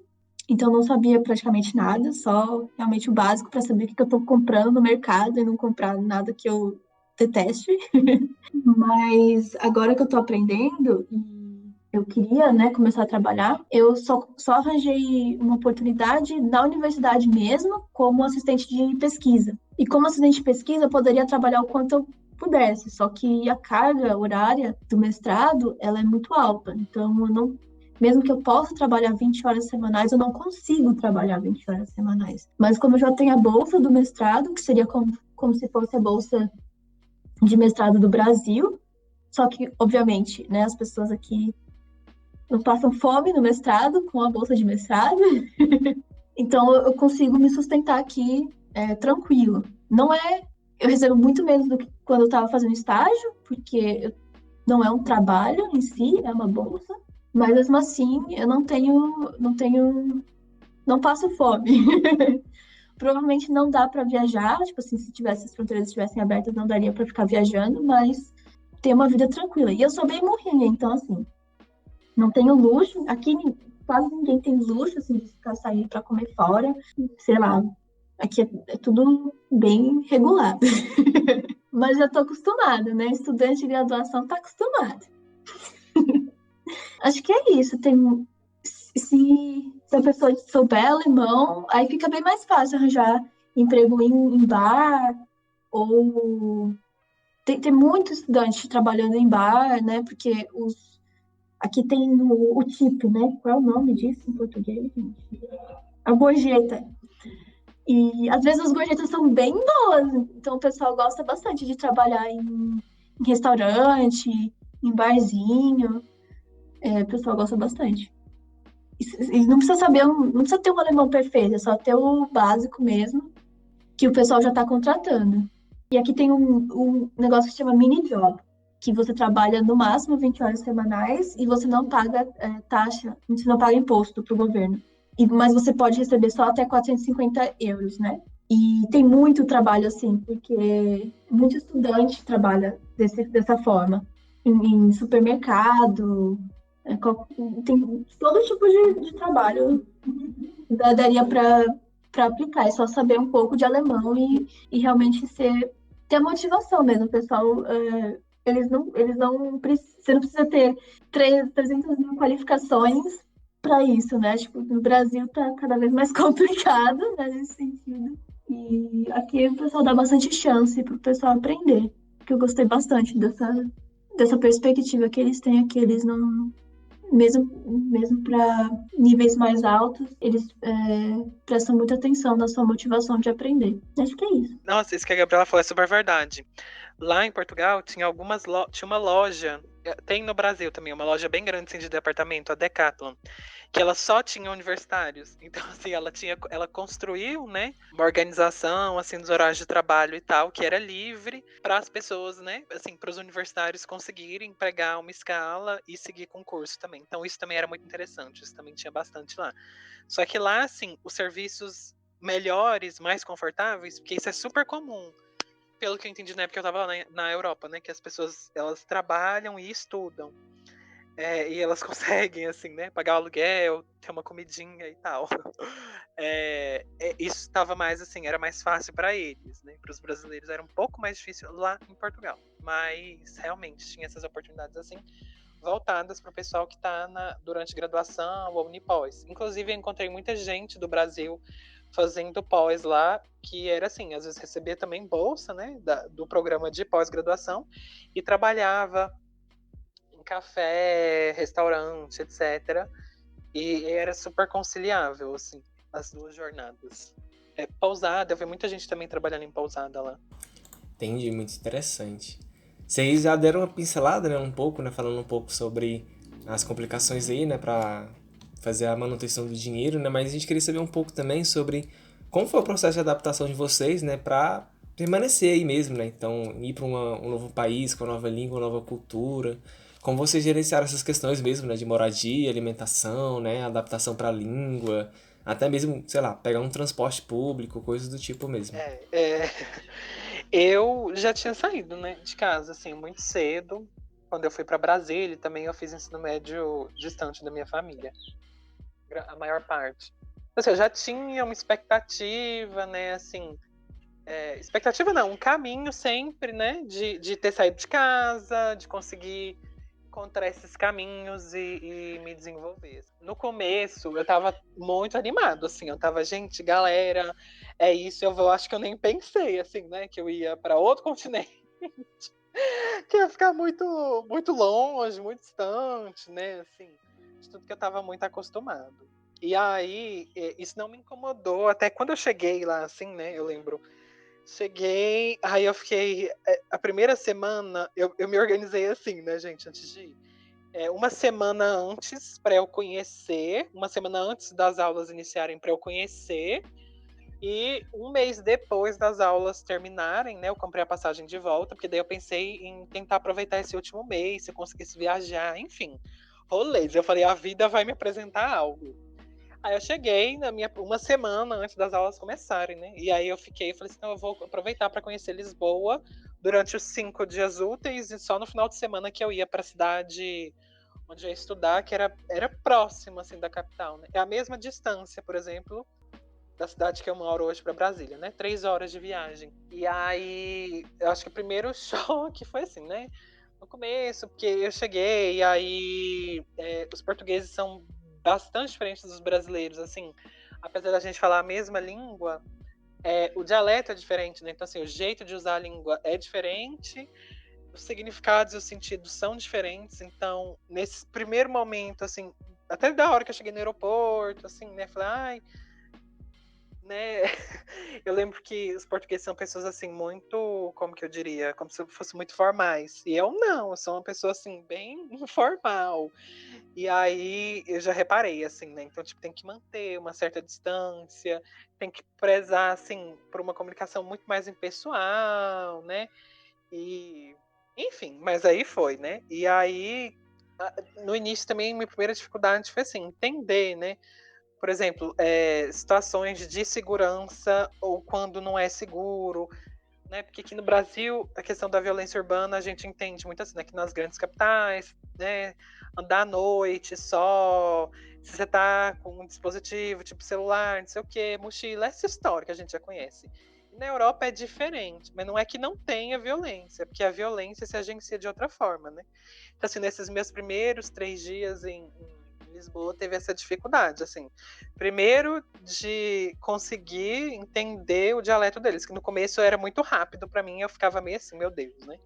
então não sabia praticamente nada, só realmente o básico para saber o que eu estou comprando no mercado e não comprar nada que eu deteste. Mas agora que eu estou aprendendo eu queria, começar a trabalhar, eu só arranjei uma oportunidade na universidade mesmo, como assistente de pesquisa. E como assistente de pesquisa, eu poderia trabalhar o quanto eu pudesse, só que a carga horária do mestrado, ela é muito alta. Então, mesmo que eu possa trabalhar 20 horas semanais, eu não consigo trabalhar 20 horas semanais. Mas como eu já tenho a bolsa do mestrado, que seria como se fosse a bolsa de mestrado do Brasil, só que, obviamente, as pessoas aqui não passam fome no mestrado com a bolsa de mestrado. Então eu consigo me sustentar aqui tranquilo. Não é eu recebo muito menos do que quando eu estava fazendo estágio, porque não é um trabalho em si, é uma bolsa, mas mesmo assim eu não passo fome. Provavelmente não dá para viajar, tipo assim, se as fronteiras estivessem abertas, não daria para ficar viajando, mas ter uma vida tranquila. E eu sou bem morrinha, então assim, não tenho luxo. Aqui quase ninguém tem luxo, assim, de ficar saindo para comer fora. Sei lá, aqui é tudo bem regulado. Mas já tô acostumada, né? Estudante de graduação tá acostumado. Acho que é isso. Se a pessoa souber alemão, aí fica bem mais fácil arranjar emprego em bar, ou tem muito estudante trabalhando em bar, né? Porque aqui tem o TIP, né? Qual é o nome disso em português, gente? A gorjeta. E às vezes as gorjetas são bem boas, então o pessoal gosta bastante de trabalhar em restaurante, em barzinho. O pessoal gosta bastante. E não precisa não precisa ter um alemão perfeito, é só ter o básico mesmo, que o pessoal já está contratando. E aqui tem um negócio que se chama mini job, que você trabalha no máximo 20 horas semanais e você não paga taxa, você não paga imposto para o governo. Mas você pode receber só até 450 euros, né? E tem muito trabalho assim, porque muito estudante trabalha dessa forma. Em supermercado, tem todo tipo de trabalho daria para aplicar. É só saber um pouco de alemão e realmente ter a motivação mesmo. O pessoal, eles não você não precisa ter 300 mil qualificações para isso, né? Tipo, no Brasil tá cada vez mais complicado, né, nesse sentido. E aqui o pessoal dá bastante chance para o pessoal aprender, que eu gostei bastante dessa perspectiva que eles têm aqui. Eles não, mesmo para níveis mais altos, eles prestam muita atenção na sua motivação de aprender. Acho que é isso. Nossa, isso que a Gabriela falou é super verdade. Lá em Portugal tinha tinha uma loja, tem no Brasil também, uma loja bem grande assim, de departamento, a Decathlon, que ela só tinha universitários. Então, assim, ela construiu, né, uma organização, assim, dos horários de trabalho e tal, que era livre para as pessoas, né, assim, para os universitários conseguirem pegar uma escala e seguir com o curso também. Então, isso também era muito interessante, isso também tinha bastante lá. Só que lá, assim, os serviços melhores, mais confortáveis, porque isso é super comum. Pelo que eu entendi na época que eu tava lá na Europa, né, que as pessoas, elas trabalham e estudam. E elas conseguem, assim, né, pagar o aluguel, ter uma comidinha e tal. Isso estava mais, assim, era mais fácil para eles, né? Para os brasileiros era um pouco mais difícil lá em Portugal. Mas, realmente, tinha essas oportunidades, assim, voltadas para o pessoal que está durante graduação ou unipós. Inclusive, eu encontrei muita gente do Brasil fazendo pós lá, que era assim, às vezes recebia também bolsa, né, do programa de pós-graduação, e trabalhava café, restaurante, etc. E era super conciliável, assim, as duas jornadas. Pousada, eu vi muita gente também trabalhando em pousada lá. Entendi, muito interessante. Vocês já deram uma pincelada, né, um pouco, né, falando um pouco sobre as complicações aí, né, para fazer a manutenção do dinheiro, né, mas a gente queria saber um pouco também sobre como foi o processo de adaptação de vocês, né, para permanecer aí mesmo, né, então ir para um novo país, com uma nova língua, uma nova cultura, como vocês gerenciaram essas questões mesmo, né, de moradia, alimentação, né, adaptação para a língua, até mesmo, sei lá, pegar um transporte público, coisas do tipo mesmo. Eu já tinha saído, né, de casa, assim, muito cedo. Quando eu fui para Brasília, também eu fiz ensino médio distante da minha família. A maior parte. Assim, eu já tinha uma expectativa, né, assim... expectativa não, um caminho sempre, né, de ter saído de casa, de conseguir encontrar esses caminhos e me desenvolver. No começo, eu tava muito animado, assim, eu tava, gente, galera, é isso, acho que eu nem pensei, assim, né, que eu ia para outro continente, que ia ficar muito, muito longe, muito distante, né, assim, de tudo que eu tava muito acostumado. E aí, isso não me incomodou, até quando eu cheguei lá, assim, né, eu lembro, cheguei, aí eu fiquei. A primeira semana, eu me organizei assim, né, gente, antes de ir. Uma semana antes, para eu conhecer, uma semana antes das aulas iniciarem, para eu conhecer. E um mês depois das aulas terminarem, né, eu comprei a passagem de volta, porque daí eu pensei em tentar aproveitar esse último mês, se eu conseguisse viajar, enfim, rolês. Eu falei, a vida vai me apresentar algo. Aí eu cheguei uma semana antes das aulas começarem, né? E aí eu falei assim, não, eu vou aproveitar para conhecer Lisboa durante os 5 dias úteis e só no final de semana que eu ia para a cidade onde eu ia estudar, que era próximo assim da capital, né? É a mesma distância, por exemplo, da cidade que eu moro hoje para Brasília, né? 3 horas de viagem. E aí, eu acho que o primeiro choque foi assim, né? No começo, porque eu cheguei, e aí os portugueses são bastante diferentes dos brasileiros, assim. Apesar da gente falar a mesma língua, o dialeto é diferente, né? Então, assim, o jeito de usar a língua é diferente, os significados e os sentidos são diferentes. Então, nesse primeiro momento, assim, até da hora que eu cheguei no aeroporto, assim, né? Falei, ai, né? Eu lembro que os portugueses são pessoas assim muito, como que eu diria, como se fossem muito formais. E eu não, eu sou uma pessoa assim bem informal. E aí eu já reparei assim, né? Então tipo tem que manter uma certa distância, tem que prezar assim por uma comunicação muito mais impessoal, né? E enfim, mas aí foi, né? E aí no início também minha primeira dificuldade foi assim, entender, né? Por exemplo, situações de segurança ou quando não é seguro, né? Porque aqui no Brasil, a questão da violência urbana, a gente entende muito assim, né? Que nas grandes capitais, né? Andar à noite só, se você tá com um dispositivo, tipo celular, não sei o quê, mochila, essa história que a gente já conhece. E na Europa é diferente, mas não é que não tenha violência, porque a violência se agencia de outra forma, né? Então, assim, nesses meus primeiros 3 dias em Lisboa teve essa dificuldade, assim. Primeiro, de conseguir entender o dialeto deles, que no começo era muito rápido para mim, eu ficava meio assim, meu Deus, né?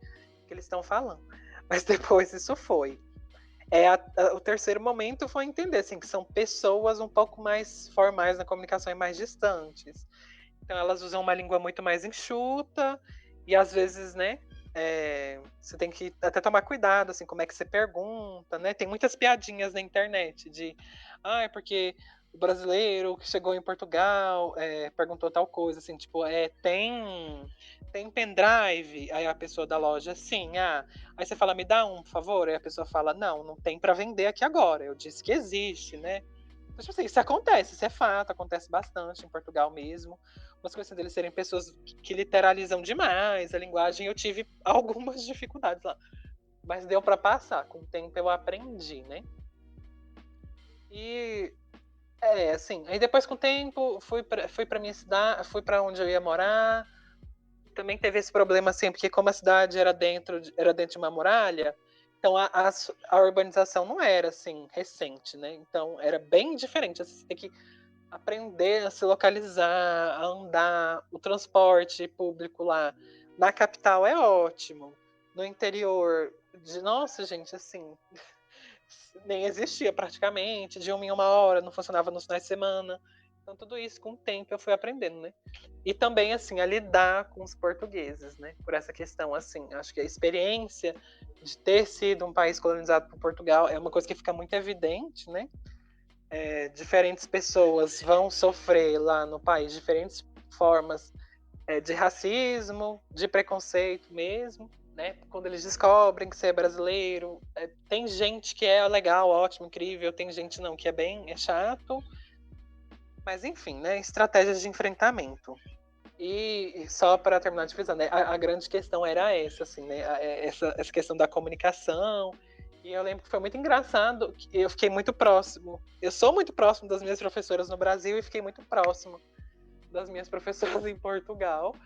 O que eles estão falando? Mas depois isso foi. O terceiro momento foi entender, assim, que são pessoas um pouco mais formais na comunicação e mais distantes. Então elas usam uma língua muito mais enxuta e às vezes, né, você tem que até tomar cuidado, assim, como é que você pergunta, né? Tem muitas piadinhas na internet de, é porque o brasileiro que chegou em Portugal perguntou tal coisa, assim, tipo, tem pendrive? Aí a pessoa da loja, sim, aí você fala, me dá um, por favor? Aí a pessoa fala, não tem para vender aqui agora, eu disse que existe, né? Então, tipo assim, isso acontece, isso é fato, acontece bastante em Portugal mesmo. Umas coisas deles serem pessoas que literalizam demais a linguagem, eu tive algumas dificuldades lá. Mas deu para passar, com o tempo eu aprendi, né? E assim, aí depois com o tempo fui para minha cidade, fui para onde eu ia morar. Também teve esse problema assim, porque como a cidade era dentro de uma muralha, então a urbanização não era assim recente, né? Então era bem diferente. Você tem que aprender a se localizar, a andar, o transporte público lá na capital é ótimo. No interior, nossa, gente, assim, nem existia praticamente, de 1 em 1 hora, não funcionava nos finais de semana. Então tudo isso com o tempo eu fui aprendendo, né? E também assim a lidar com os portugueses, né? Por essa questão assim, acho que a experiência de ter sido um país colonizado por Portugal é uma coisa que fica muito evidente, né? Diferentes pessoas vão sofrer lá no país diferentes formas de racismo, de preconceito mesmo, né? Quando eles descobrem que você é brasileiro, tem gente que é legal, ótimo, incrível, tem gente não que é chato, mas enfim, né? Estratégias de enfrentamento. E só para terminar de frisar, né? A grande questão era essa, assim, né? Essa questão da comunicação. E eu lembro que foi muito engraçado, que eu fiquei muito próximo. Eu sou muito próximo das minhas professoras no Brasil e fiquei muito próximo das minhas professoras em Portugal.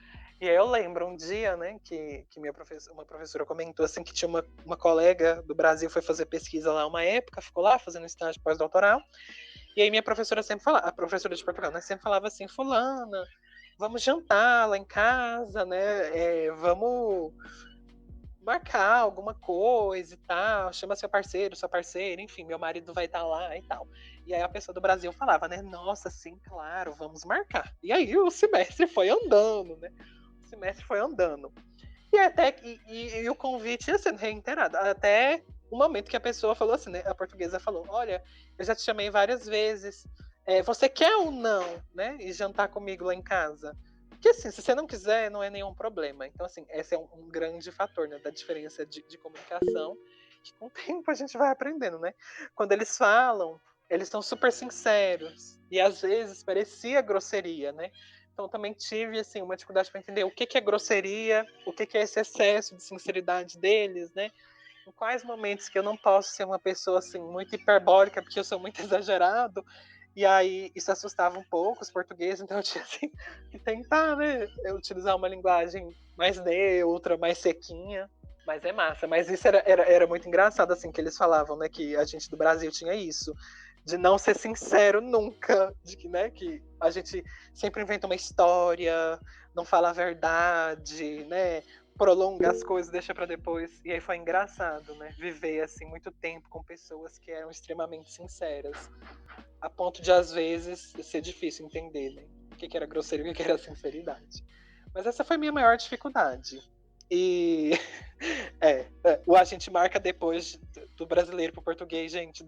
E aí eu lembro um dia, né, que uma professora comentou assim que tinha uma colega do Brasil foi fazer pesquisa lá uma época, ficou lá fazendo estágio pós-doutoral. E aí minha professora sempre falava, a professora de Portugal, né, sempre falava assim, fulana, vamos jantar lá em casa, né, vamos marcar alguma coisa e tal, chama seu parceiro, sua parceira, enfim, meu marido vai estar lá e tal. E aí a pessoa do Brasil falava, né, nossa, sim, claro, vamos marcar. E aí o semestre foi andando, né, o semestre foi andando. E até e o convite ia sendo reiterado, até o momento que a pessoa falou assim, né, a portuguesa falou, olha, eu já te chamei várias vezes, você quer ou não, né? E jantar comigo lá em casa? Porque assim, se você não quiser, não é nenhum problema. Então, assim, esse é um grande fator, né? Da diferença de comunicação, que com o tempo a gente vai aprendendo, né? Quando eles falam, eles são super sinceros. E às vezes parecia grosseria, né? Então também tive, assim, uma dificuldade para entender o que é grosseria, o que é esse excesso de sinceridade deles, né? Em quais momentos que eu não posso ser uma pessoa, assim, muito hiperbólica, porque eu sou muito exagerado, e aí isso assustava um pouco os portugueses, então eu tinha assim, que tentar, né, utilizar uma linguagem mais neutra, mais sequinha. Mas é massa. Mas isso era muito engraçado, assim, que eles falavam, né, que a gente do Brasil tinha isso, de não ser sincero nunca, de que, né, que a gente sempre inventa uma história, não fala a verdade, né, prolonga as coisas, deixa para depois. E aí foi engraçado, né, viver assim muito tempo com pessoas que eram extremamente sinceras, a ponto de às vezes ser difícil entender, né, o que era grosseria e o que era sinceridade. Mas essa foi a minha maior dificuldade. E a gente marca depois do brasileiro pro português, gente,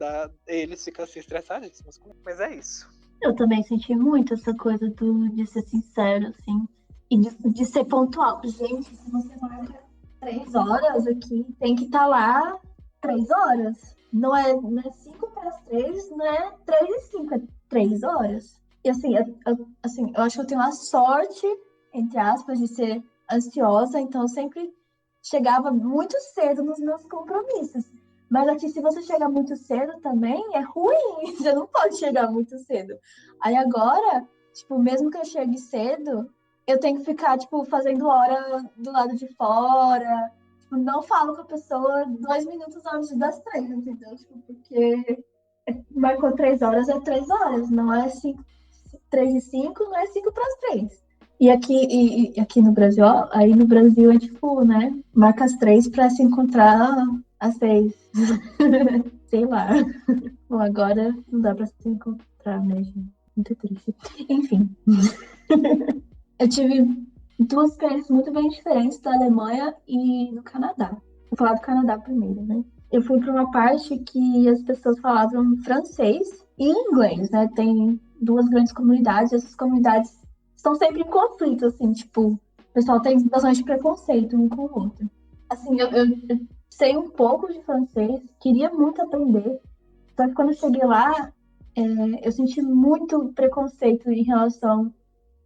eles ficam assim estressadíssimos. Mas é isso. Eu também senti muito essa coisa de ser sincero, assim, e de ser pontual. Gente, se você marca 3 horas aqui, tem que estar lá 3 horas. Não é 5 para as 3, não é 3 e 5, é 3 horas. E assim, eu acho que eu tenho a sorte, entre aspas, de ser ansiosa, então eu sempre chegava muito cedo nos meus compromissos. Mas aqui, se você chega muito cedo também, é ruim. Você não pode chegar muito cedo. Aí agora, tipo, mesmo que eu chegue cedo, eu tenho que ficar, tipo, fazendo hora do lado de fora. Tipo, não falo com a pessoa 2 minutos antes das 3, entendeu? Tipo, porque marcou 3 horas, é 3 horas. Não é 3 e 5, não é 5 para as 3. E aqui no Brasil, ó, aí no Brasil é tipo, né? Marca as 3 para se encontrar às 6. Sei lá. Bom, agora não dá pra se encontrar, né, gente? Muito triste. Enfim. Eu tive 2 experiências muito bem diferentes da Alemanha e do Canadá. Vou falar do Canadá primeiro, né? Eu fui para uma parte que as pessoas falavam francês e inglês, né? Tem 2 grandes comunidades, essas comunidades estão sempre em conflito, assim, tipo, o pessoal tem bastante preconceito um com o outro. Assim, eu sei um pouco de francês, queria muito aprender, só que quando eu cheguei lá, eu senti muito preconceito em relação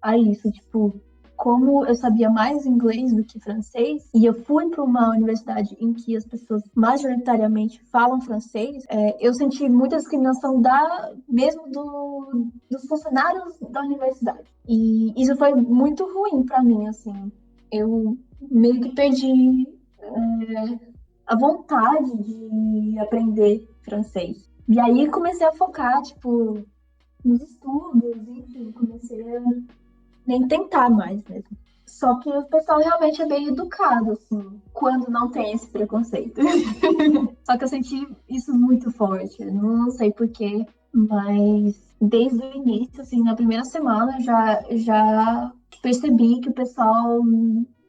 a isso, tipo, como eu sabia mais inglês do que francês, e eu fui para uma universidade em que as pessoas majoritariamente falam francês, eu senti muita discriminação mesmo dos funcionários da universidade. E isso foi muito ruim para mim, assim. Eu meio que perdi a vontade de aprender francês. E aí comecei a focar, tipo, nos estudos, enfim, comecei a nem tentar mais mesmo. Só que o pessoal realmente é bem educado, assim, quando não tem esse preconceito. Só que eu senti isso muito forte, não sei porquê, mas desde o início, assim, na primeira semana, já percebi que o pessoal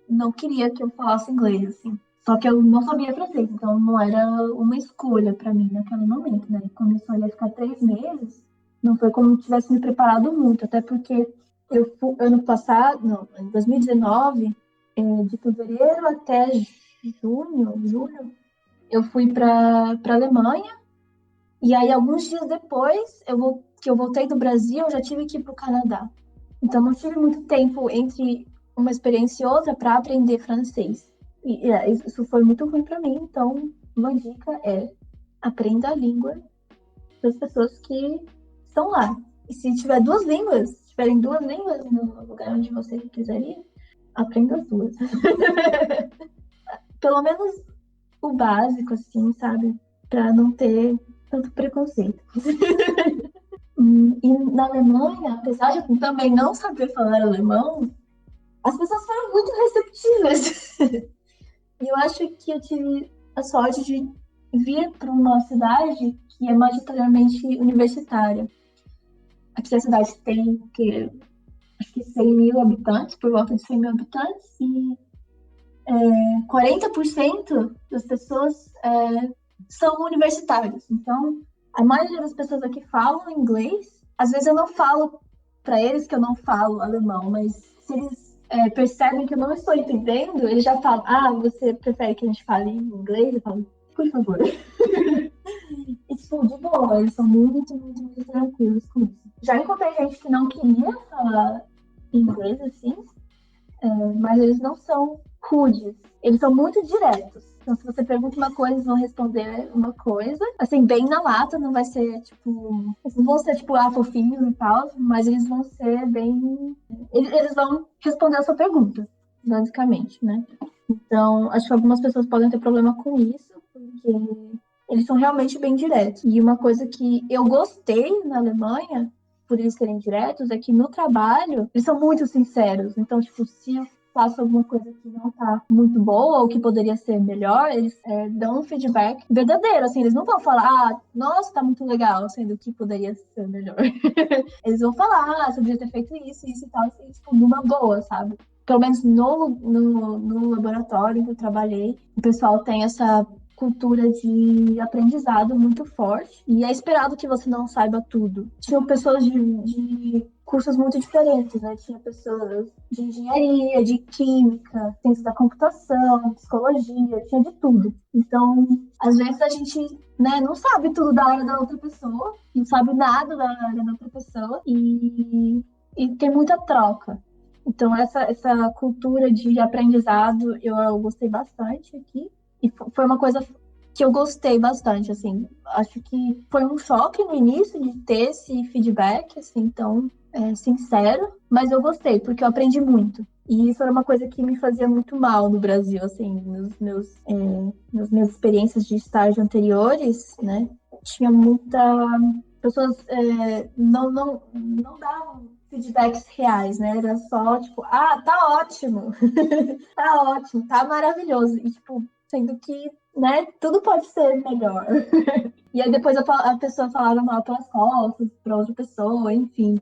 não queria que eu falasse inglês, assim. Só que eu não sabia francês, então não era uma escolha para mim naquele momento, né? Quando eu só ia ficar 3 meses, não foi como se tivesse me preparado muito, até porque eu fui, ano passado, não, em 2019, de fevereiro até julho, eu fui para Alemanha, e aí alguns dias depois que eu voltei do Brasil, eu já tive que ir para o Canadá. Então não tive muito tempo entre uma experiência e outra para aprender francês. E isso foi muito ruim para mim, então uma dica é aprenda a língua das pessoas que estão lá. E se tiverem 2 línguas no lugar onde você quiser ir, aprenda as 2. Pelo menos o básico, assim, sabe? Para não ter tanto preconceito. E na Alemanha, apesar de eu também não saber falar alemão, as pessoas foram muito receptivas. E eu acho que eu tive a sorte de vir para uma cidade que é majoritariamente universitária. Aqui a cidade tem acho que 100 mil habitantes, por volta de 100 mil habitantes, e 40% das pessoas são universitários. Então, a maioria das pessoas aqui falam inglês, às vezes eu não falo para eles que eu não falo alemão, mas se eles percebem que eu não estou entendendo, eles já falam, você prefere que a gente fale em inglês? Eu falo, por favor. E, tipo, de boa, eles são muito, muito, muito tranquilos com isso. Já encontrei gente que não queria falar inglês, assim, mas eles não são rudes. Eles são muito diretos. Então, se você pergunta uma coisa, eles vão responder uma coisa. Assim, bem na lata, não vai ser, tipo... Eles não vão ser, tipo, fofinhos e tal, mas eles vão ser bem... Eles vão responder a sua pergunta, basicamente, né? Então, acho que algumas pessoas podem ter problema com isso, porque eles são realmente bem diretos. E uma coisa que eu gostei na Alemanha, por eles serem diretos, é que no trabalho, eles são muito sinceros. Então, tipo, se eu faço alguma coisa que não tá muito boa ou que poderia ser melhor, eles dão um feedback verdadeiro, assim, eles não vão falar, nossa, tá muito legal, sendo que poderia ser melhor. Eles vão falar, você podia ter feito isso e tal, assim, tipo, numa boa, sabe? Pelo menos no laboratório que eu trabalhei, o pessoal tem essa cultura de aprendizado muito forte e é esperado que você não saiba tudo. Tinham pessoas de cursos muito diferentes, né? Tinha pessoas de engenharia, de química, ciência da computação, psicologia, tinha de tudo. Então, às vezes a gente, né, não sabe tudo da área da outra pessoa, não sabe nada da área da outra pessoa e tem muita troca. Então, essa cultura de aprendizado eu gostei bastante aqui. E foi uma coisa que eu gostei bastante, assim. Acho que foi um choque no início de ter esse feedback, assim, tão sincero. Mas eu gostei, porque eu aprendi muito. E isso era uma coisa que me fazia muito mal no Brasil, assim, nas minhas experiências de estágio anteriores, né? Tinha muita... Pessoas não davam feedbacks reais, né? Era só, tipo, tá ótimo, tá ótimo, tá maravilhoso. E, tipo, sendo que, né, tudo pode ser melhor. E aí depois a pessoa falava mal pelas costas, pra outra pessoa, enfim.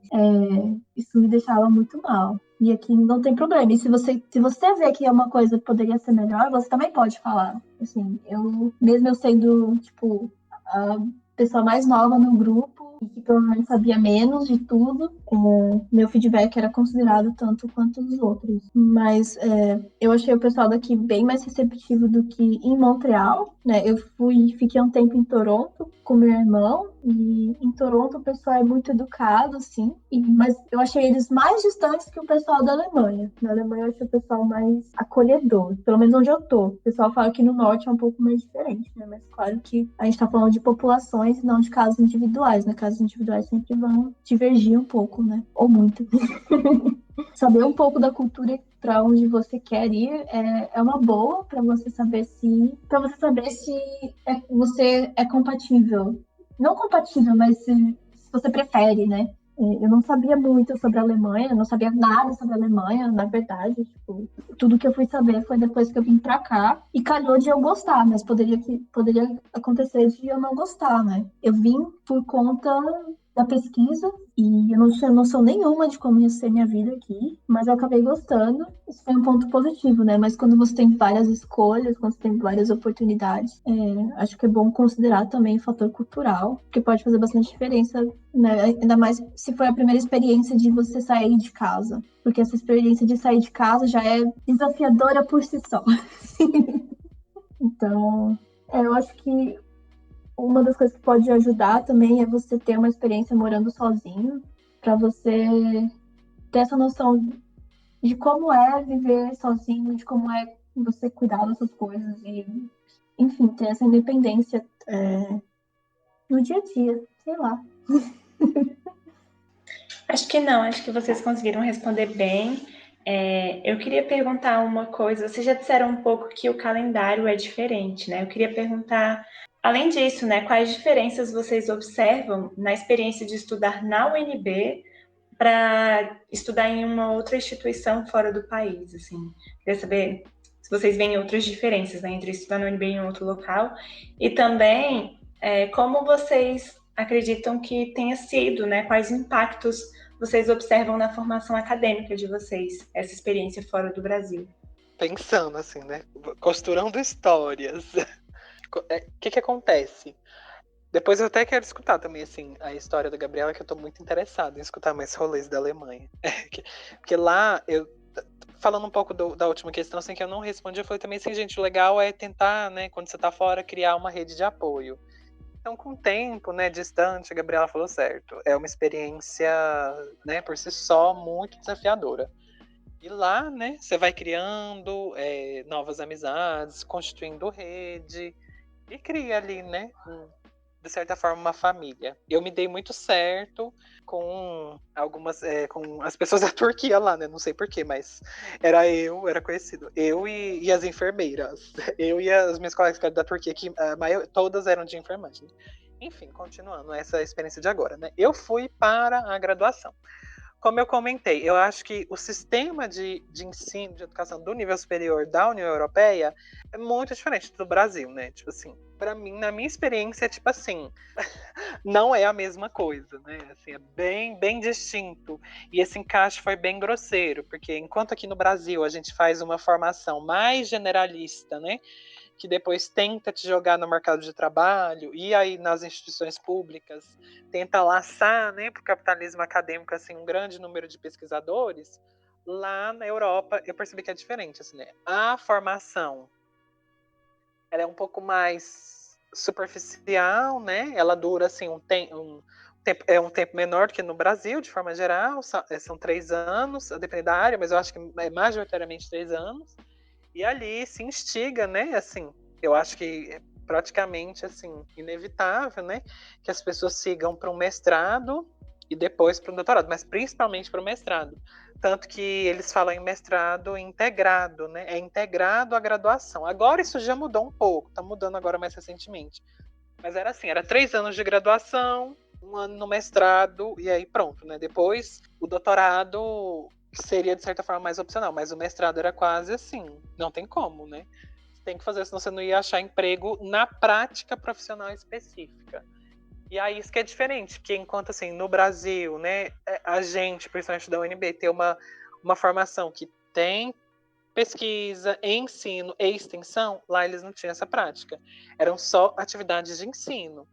Isso me deixava muito mal. E aqui não tem problema. E se você vê que é uma coisa que poderia ser melhor, você também pode falar. Assim, mesmo eu sendo, tipo, a pessoa mais nova no grupo, e que provavelmente sabia menos de tudo, meu feedback era considerado tanto quanto os outros. Mas eu achei o pessoal daqui bem mais receptivo do que em Montreal, né? Eu fiquei um tempo em Toronto com meu irmão, e em Toronto o pessoal é muito educado, assim, mas eu achei eles mais distantes que o pessoal da Alemanha. Na Alemanha eu achei o pessoal mais acolhedor, pelo menos onde eu tô. O pessoal fala que no norte é um pouco mais diferente, né? Mas claro que a gente tá falando de populações e não de casos individuais, né? Casos individuais sempre vão divergir um pouco, né? Ou muito. Saber um pouco da cultura para onde você quer ir é uma boa para você saber se você é compatível. Não compatível, mas se você prefere, né? Eu não sabia muito sobre a Alemanha, eu não sabia nada sobre a Alemanha, na verdade. Tipo, tudo que eu fui saber foi depois que eu vim para cá. E calhou de eu gostar, mas poderia acontecer de eu não gostar, né? Eu vim por conta da pesquisa e eu não tinha noção nenhuma de como ia ser minha vida aqui, mas eu acabei gostando. Isso foi um ponto positivo, né? Mas quando você tem várias escolhas, quando você tem várias oportunidades, acho que é bom considerar também o fator cultural, que pode fazer bastante diferença, né? Ainda mais se for a primeira experiência de você sair de casa, porque essa experiência de sair de casa já é desafiadora por si só. Então, eu acho que uma das coisas que pode ajudar também é você ter uma experiência morando sozinho, para você ter essa noção de como é viver sozinho, de como é você cuidar das suas coisas e, enfim, ter essa independência no dia a dia, sei lá. Acho que não, acho que vocês conseguiram responder bem. Eu queria perguntar uma coisa, vocês já disseram um pouco que o calendário é diferente, né? Eu queria perguntar, além disso, né, quais diferenças vocês observam na experiência de estudar na UNB para estudar em uma outra instituição fora do país, assim. Queria saber se vocês veem outras diferenças, né, entre estudar na UNB em outro local e também como vocês acreditam que tenha sido, né, quais impactos vocês observam na formação acadêmica de vocês, essa experiência fora do Brasil. Pensando assim, né? Costurando histórias. O que acontece? Depois eu até quero escutar também, assim, a história da Gabriela, que eu tô muito interessada em escutar mais rolês da Alemanha. Porque lá, falando um pouco da última questão, assim, que eu não respondi, eu falei também, assim, gente, o legal é tentar, né, quando você tá fora, criar uma rede de apoio. Então, com o tempo, né, distante, a Gabriela falou certo. É uma experiência, né, por si só, muito desafiadora. E lá, né, você vai criando novas amizades, constituindo rede, e cria ali, né, de certa forma, uma família. Eu me dei muito certo com com as pessoas da Turquia lá, né? Não sei porquê, mas era conhecido. Eu e as enfermeiras. Eu e as minhas colegas da Turquia, que todas eram de enfermagem. Enfim, continuando essa experiência de agora, né? Eu fui para a graduação. Como eu comentei, eu acho que o sistema de ensino, de educação do nível superior da União Europeia é muito diferente do Brasil, né? Tipo assim, para mim, na minha experiência, é tipo assim, não é a mesma coisa, né? Assim, é bem, bem distinto. E esse encaixe foi bem grosseiro, porque enquanto aqui no Brasil a gente faz uma formação mais generalista, né? Que depois tenta te jogar no mercado de trabalho e aí nas instituições públicas tenta laçar, né, para o capitalismo acadêmico assim um grande número de pesquisadores. Lá na Europa eu percebi que é diferente, assim, né? A formação ela é um pouco mais superficial, né? Ela dura assim um tempo é um tempo menor do que no Brasil, de forma geral, são 3 anos, a depender da área, mas eu acho que é majoritariamente 3 anos. E ali se instiga, né? Assim, eu acho que é praticamente assim inevitável, né? Que as pessoas sigam para um mestrado e depois para um doutorado, mas principalmente para o mestrado. Tanto que eles falam em mestrado integrado, né? É integrado à graduação. Agora isso já mudou um pouco, está mudando agora mais recentemente. Mas era assim, era 3 anos de graduação, 1 ano no mestrado, e aí pronto, né? Depois o doutorado seria, de certa forma, mais opcional, mas o mestrado era quase assim, não tem como, né? Você tem que fazer, senão você não ia achar emprego na prática profissional específica. E aí isso que é diferente, que enquanto assim, no Brasil, né, a gente, principalmente da UNB, tem uma formação que tem pesquisa, ensino e extensão, lá eles não tinham essa prática. Eram só atividades de ensino.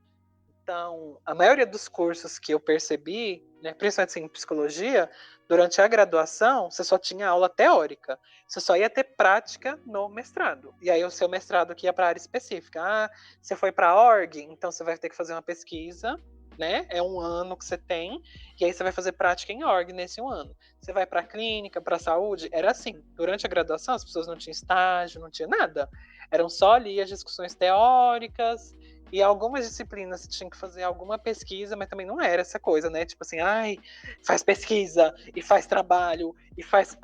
Então, a maioria dos cursos que eu percebi, né, principalmente assim, em psicologia, durante a graduação, você só tinha aula teórica. Você só ia ter prática no mestrado. E aí o seu mestrado aqui ia para a área específica. Ah, você foi para a org, então você vai ter que fazer uma pesquisa, né? É 1 ano que você tem, e aí você vai fazer prática em org nesse 1 ano. Você vai para a clínica, para a saúde, era assim. Durante a graduação, as pessoas não tinham estágio, não tinha nada. Eram só ali as discussões teóricas, e algumas disciplinas você tinha que fazer alguma pesquisa, mas também não era essa coisa, né? Tipo assim, ai, faz pesquisa, e faz trabalho, e faz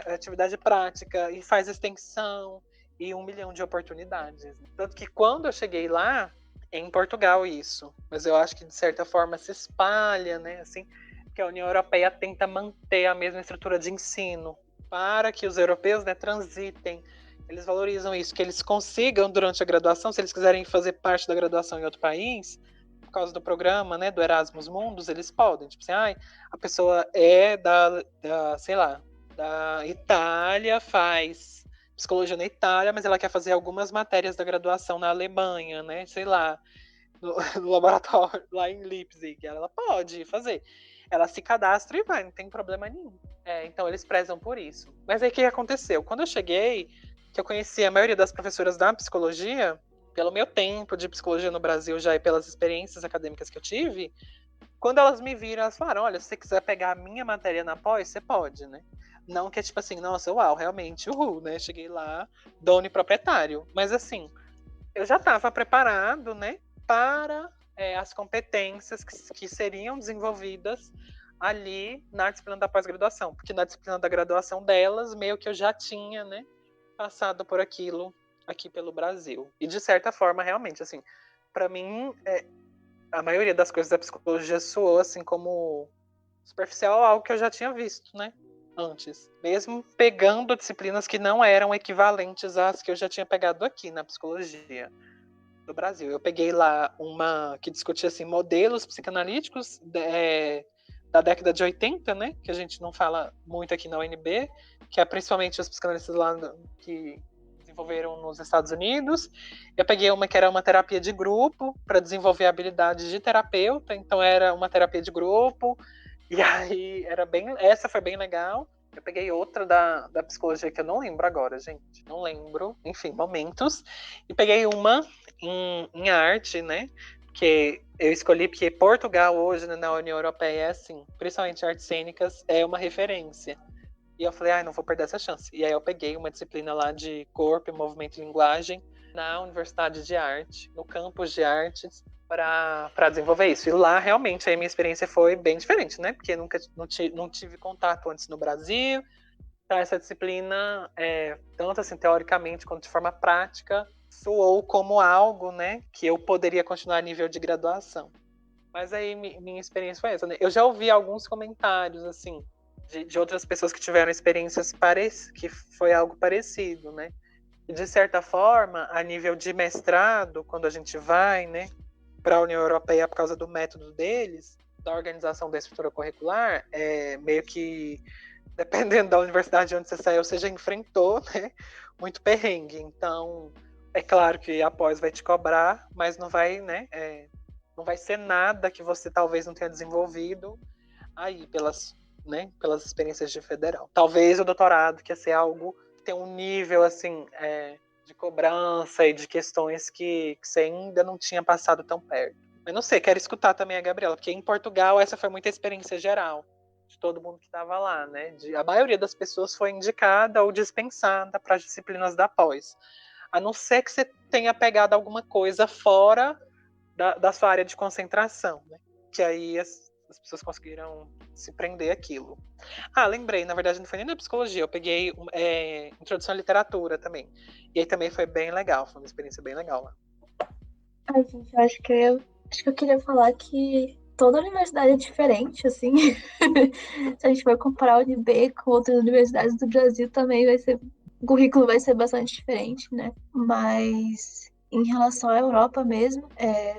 atividade prática, e faz extensão, e 1 milhão de oportunidades. Tanto que quando eu cheguei lá, em Portugal isso, mas eu acho que de certa forma se espalha, né? Assim, que a União Europeia tenta manter a mesma estrutura de ensino para que os europeus, né, transitem. Eles valorizam isso, que eles consigam durante a graduação, se eles quiserem fazer parte da graduação em outro país, por causa do programa, né, do Erasmus Mundus, eles podem. Tipo assim, a pessoa é sei lá, da Itália, faz psicologia na Itália, mas ela quer fazer algumas matérias da graduação na Alemanha, né, sei lá, no laboratório lá em Leipzig. Ela pode fazer. Ela se cadastra e vai, não tem problema nenhum. Então eles prezam por isso. Mas aí o que aconteceu? Quando eu cheguei, que eu conheci a maioria das professoras da psicologia, pelo meu tempo de psicologia no Brasil já e pelas experiências acadêmicas que eu tive, quando elas me viram, elas falaram, olha, se você quiser pegar a minha matéria na pós, você pode, né? Não que é tipo assim, nossa, uau, realmente, uhul, né? Cheguei lá, dono e proprietário. Mas assim, eu já estava preparado, né, para as competências que seriam desenvolvidas ali na disciplina da pós-graduação, porque na disciplina da graduação delas, meio que eu já tinha, né, passado por aquilo aqui pelo Brasil. E de certa forma, realmente, assim, para mim, a maioria das coisas da psicologia soou assim como superficial, algo que eu já tinha visto, né, antes. Mesmo pegando disciplinas que não eram equivalentes às que eu já tinha pegado aqui na psicologia do Brasil. Eu peguei lá uma que discutia assim, modelos psicanalíticos da década de 80, né? Que a gente não fala muito aqui na UNB, que é principalmente os psicanalistas lá que desenvolveram nos Estados Unidos. Eu peguei uma que era uma terapia de grupo para desenvolver habilidades de terapeuta, então era uma terapia de grupo, e aí essa foi bem legal. Eu peguei outra da psicologia que eu não lembro agora, gente, não lembro, enfim, momentos, e peguei uma em arte, né, que eu escolhi porque Portugal hoje, né, na União Europeia é assim, principalmente artes cênicas, é uma referência. E eu falei, não vou perder essa chance. E aí eu peguei uma disciplina lá de corpo, movimento e linguagem na Universidade de Arte, no campus de artes, para desenvolver isso. E lá, realmente, a minha experiência foi bem diferente, né? Porque não tive contato antes no Brasil. Então, essa disciplina, tanto assim, teoricamente quanto de forma prática, soou como algo, né, que eu poderia continuar a nível de graduação. Mas aí, minha experiência foi essa, né? Eu já ouvi alguns comentários, assim, de outras pessoas que tiveram experiências que foi algo parecido, né? E de certa forma, a nível de mestrado, quando a gente vai, né, para a União Europeia por causa do método deles, da organização da estrutura curricular, meio que, dependendo da universidade onde você saiu, você já enfrentou, né, muito perrengue. Então, é claro que a pós vai te cobrar, mas não vai, né, não vai ser nada que você talvez não tenha desenvolvido aí pelas experiências de federal. Talvez o doutorado, que ia ser algo que tem um nível, assim, de cobrança e de questões que você ainda não tinha passado tão perto. Mas não sei, quero escutar também a Gabriela, porque em Portugal essa foi muita experiência geral de todo mundo que estava lá, né? A maioria das pessoas foi indicada ou dispensada para as disciplinas da pós. A não ser que você tenha pegado alguma coisa fora da sua área de concentração, né? Que aí as pessoas conseguiram se prender aquilo. Lembrei, na verdade não foi nem na psicologia, eu peguei introdução à literatura também. E aí também foi bem legal, foi uma experiência bem legal lá. Ai, gente, eu acho que eu queria falar que toda universidade é diferente, assim. Se a gente for comparar a UNB com outras universidades do Brasil, também o currículo vai ser bastante diferente, né? Mas em relação à Europa mesmo,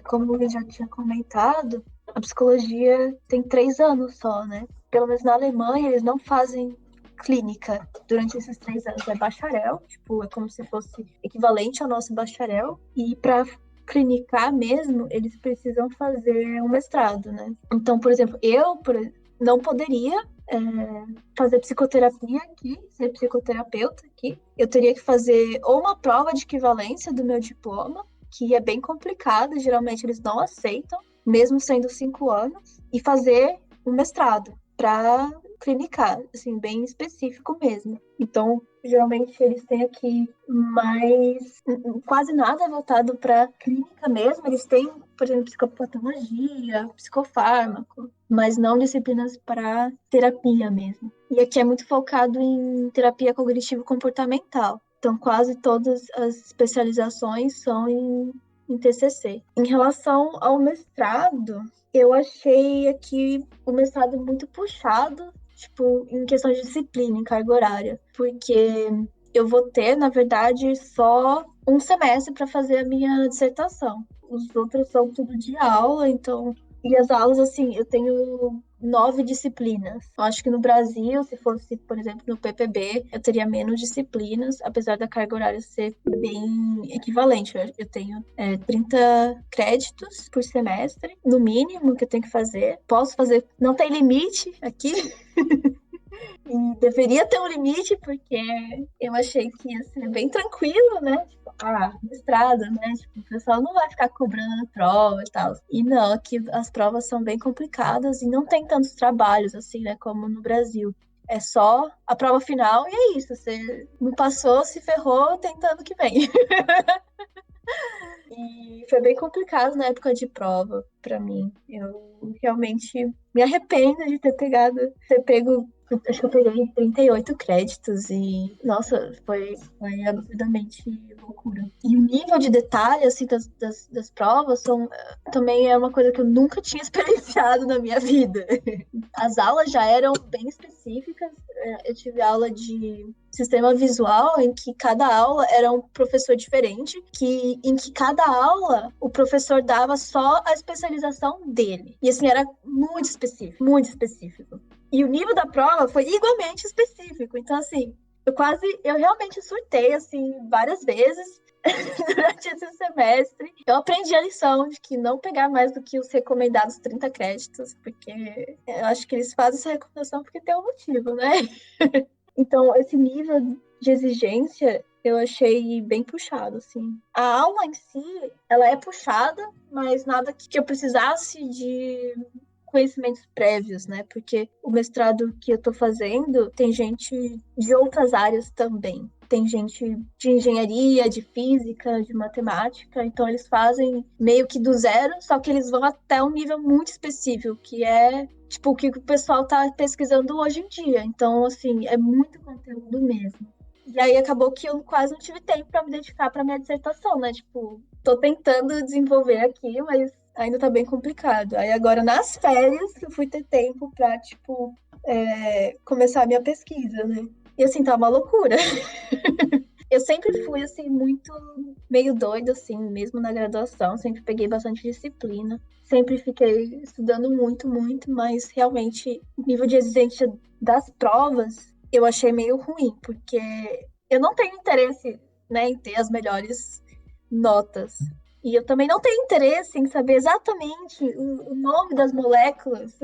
como eu já tinha comentado, a psicologia tem 3 anos só, né? Pelo menos na Alemanha, eles não fazem clínica durante esses 3 anos. É bacharel, tipo, é como se fosse equivalente ao nosso bacharel. E para clinicar mesmo, eles precisam fazer um mestrado, né? Então, por exemplo, eu não poderia fazer psicoterapia aqui, ser psicoterapeuta aqui. Eu teria que fazer ou uma prova de equivalência do meu diploma, que é bem complicada, geralmente eles não aceitam, mesmo sendo 5 anos, e fazer um mestrado para clinicar, assim, bem específico mesmo. Então, geralmente eles têm aqui quase nada voltado para clínica mesmo. Eles têm, por exemplo, psicopatologia, psicofármaco, mas não disciplinas para terapia mesmo. E aqui é muito focado em terapia cognitivo-comportamental. Então, quase todas as especializações são em TCC. Em relação ao mestrado, eu achei aqui o mestrado muito puxado, tipo, em questão de disciplina, em carga horária, porque eu vou ter, na verdade, só um semestre para fazer a minha dissertação. Os outros são tudo de aula, então... E as aulas, assim, eu tenho 9 disciplinas. Eu acho que no Brasil, se fosse, por exemplo, no PPB, eu teria menos disciplinas, apesar da carga horária ser bem equivalente. Eu tenho 30 créditos por semestre, no mínimo, que eu tenho que fazer. Posso fazer, não tem limite aqui. E deveria ter um limite, porque eu achei que ia ser bem tranquilo, né? Tipo, mestrado, né? Tipo, o pessoal não vai ficar cobrando prova e tal. E não, aqui as provas são bem complicadas e não tem tantos trabalhos, assim, né? Como no Brasil. É só a prova final e é isso. Você não passou, se ferrou, tentando que vem. E foi bem complicado na época de prova, pra mim. Eu realmente me arrependo de ter pego. Acho que eu peguei 38 créditos e, nossa, foi absurdamente loucura. E o nível de detalhe, assim, das provas também é uma coisa que eu nunca tinha experienciado na minha vida. As aulas já eram bem específicas. Eu tive aula de sistema visual, em que cada aula era um professor diferente, em que cada aula o professor dava só a especialização dele. E assim, era muito específico, muito específico. E o nível da prova foi igualmente específico. Então, assim, Eu realmente surtei, assim, várias vezes durante esse semestre. Eu aprendi a lição de que não pegar mais do que os recomendados 30 créditos, porque eu acho que eles fazem essa recomendação porque tem um motivo, né? Então, esse nível de exigência eu achei bem puxado, assim. A aula em si, ela é puxada, mas nada que eu precisasse de conhecimentos prévios, né? Porque o mestrado que eu tô fazendo tem gente de outras áreas também. Tem gente de engenharia, de física, de matemática, então eles fazem meio que do zero, só que eles vão até um nível muito específico, que é tipo o que o pessoal tá pesquisando hoje em dia. Então, assim, é muito conteúdo mesmo. E aí acabou que eu quase não tive tempo para me dedicar para minha dissertação, né? Tipo, tô tentando desenvolver aqui, mas ainda tá bem complicado. Aí agora nas férias eu fui ter tempo para tipo começar a minha pesquisa, né? E assim, tá uma loucura. Eu sempre fui assim muito meio doida assim, mesmo na graduação, sempre peguei bastante disciplina, sempre fiquei estudando muito, muito, mas realmente o nível de exigência das provas eu achei meio ruim, porque eu não tenho interesse, né, em ter as melhores notas. E eu também não tenho interesse em saber exatamente o nome das moléculas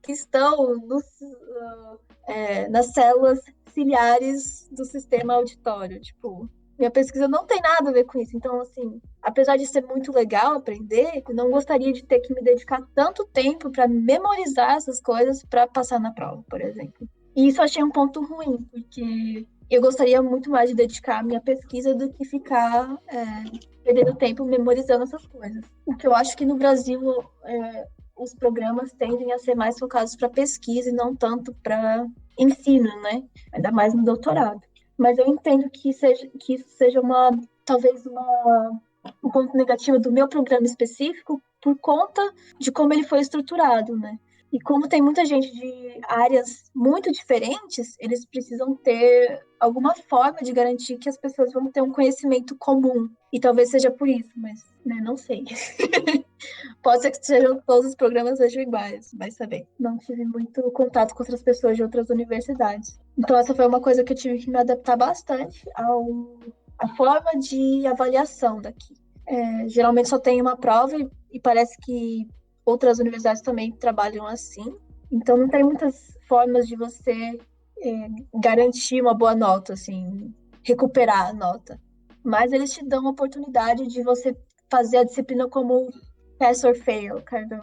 que estão nas células ciliares do sistema auditório. Tipo, minha pesquisa não tem nada a ver com isso. Então, assim, apesar de ser muito legal aprender, eu não gostaria de ter que me dedicar tanto tempo para memorizar essas coisas para passar na prova, por exemplo. E isso eu achei um ponto ruim, porque eu gostaria muito mais de dedicar a minha pesquisa do que ficar perdendo tempo memorizando essas coisas. O que eu acho que no Brasil os programas tendem a ser mais focados para pesquisa e não tanto para ensino, né? Ainda mais no doutorado. Mas eu entendo que isso seja talvez um ponto negativo do meu programa específico por conta de como ele foi estruturado, né? E como tem muita gente de áreas muito diferentes, eles precisam ter alguma forma de garantir que as pessoas vão ter um conhecimento comum. E talvez seja por isso, mas né, não sei. Pode ser que todos os programas sejam iguais, vai saber. Não tive muito contato com outras pessoas de outras universidades. Então essa foi uma coisa que eu tive que me adaptar bastante à forma de avaliação daqui. Geralmente só tem uma prova e parece que outras universidades também trabalham assim. Então não tem muitas formas de você garantir uma boa nota, assim, recuperar a nota. Mas eles te dão a oportunidade de você fazer a disciplina como pass or fail, cara.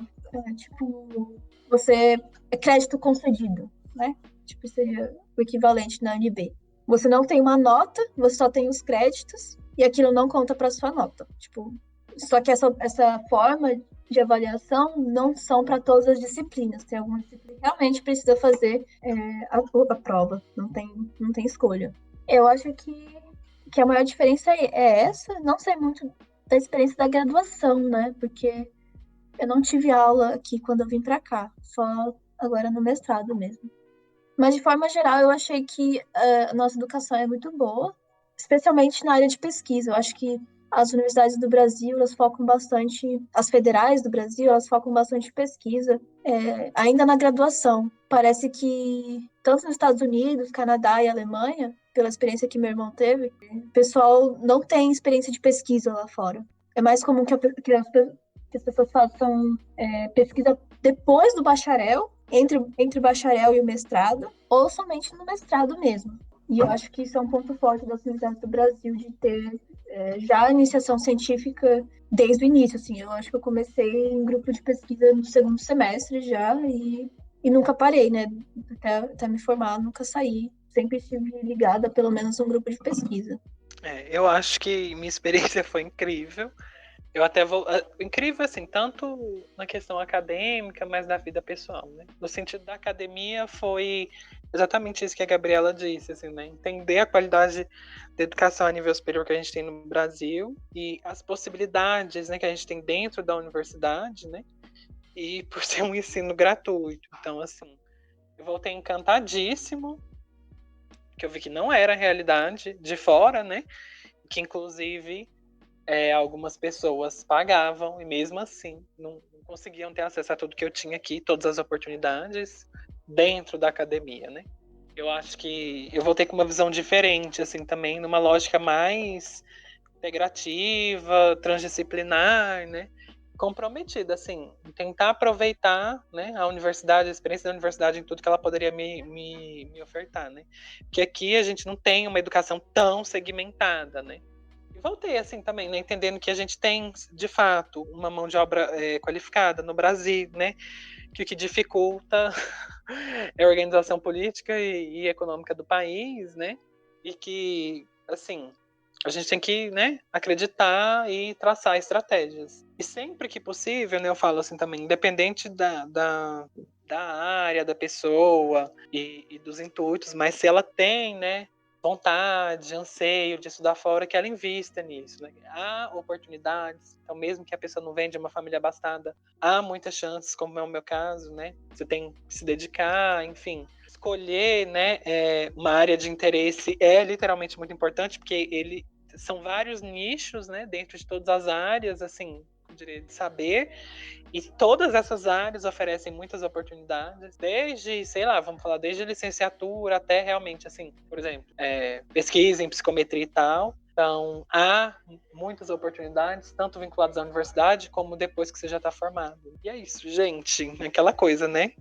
Tipo, você é crédito concedido, né? Tipo, seria o equivalente na UNB. Você não tem uma nota, você só tem os créditos e aquilo não conta para sua nota. Tipo, só que essa forma de avaliação não são para todas as disciplinas. Tem algumas disciplinas que realmente precisa fazer a prova. Não tem escolha. Eu acho que a maior diferença é essa. Não sei muito da experiência da graduação, né? Porque eu não tive aula aqui quando eu vim para cá. Só agora no mestrado mesmo. Mas, de forma geral, eu achei que a nossa educação é muito boa, especialmente na área de pesquisa. Eu acho que as universidades do Brasil, elas focam bastante, as federais do Brasil, elas focam bastante em pesquisa, ainda na graduação. Parece que, tanto nos Estados Unidos, Canadá e Alemanha, pela experiência que meu irmão teve, o pessoal não tem experiência de pesquisa lá fora. É mais comum que as pessoas façam pesquisa depois do bacharel, entre o bacharel e o mestrado, ou somente no mestrado mesmo. E eu acho que isso é um ponto forte das universidades do Brasil, de ter já a iniciação científica desde o início. Assim, eu acho que eu comecei em grupo de pesquisa no segundo semestre já e nunca parei, né? Até me formar, nunca saí. Sempre estive ligada a pelo menos um grupo de pesquisa. Eu acho que minha experiência foi incrível. Eu até vou. Incrível, assim, tanto na questão acadêmica, mas na vida pessoal, né? No sentido da academia, foi exatamente isso que a Gabriela disse, assim, né? Entender a qualidade da educação a nível superior que a gente tem no Brasil e as possibilidades, né, que a gente tem dentro da universidade, né? E por ser um ensino gratuito. Então, assim, eu voltei encantadíssimo, que eu vi que não era a realidade de fora, né? Que, inclusive, algumas pessoas pagavam e mesmo assim não conseguiam ter acesso a tudo que eu tinha aqui, todas as oportunidades dentro da academia, né? Eu acho que eu voltei com uma visão diferente, assim, também, numa lógica mais integrativa, transdisciplinar, né? Comprometida, assim, em tentar aproveitar, né, a universidade, a experiência da universidade em tudo que ela poderia me ofertar, né? Porque aqui a gente não tem uma educação tão segmentada, né? E voltei, assim, também, né, entendendo que a gente tem, de fato, uma mão de obra qualificada no Brasil, né? Que o que dificulta é a organização política e econômica do país, né? E que, assim, a gente tem que, né, acreditar e traçar estratégias. E sempre que possível, né, eu falo assim também, independente da área, da pessoa e dos intuitos, mas se ela tem, né, vontade, anseio de estudar fora, que ela invista nisso. Né? Há oportunidades, então mesmo que a pessoa não venha de uma família abastada, há muitas chances, como é o meu caso, né? Você tem que se dedicar, enfim. Escolher, né, uma área de interesse é literalmente muito importante, porque são vários nichos, né, dentro de todas as áreas, assim, de saber, e todas essas áreas oferecem muitas oportunidades, desde, sei lá, vamos falar, desde licenciatura até realmente, assim, por exemplo, pesquisa em psicometria e tal. Então, há muitas oportunidades, tanto vinculadas à universidade, como depois que você já está formado. E é isso, gente. Aquela coisa, né?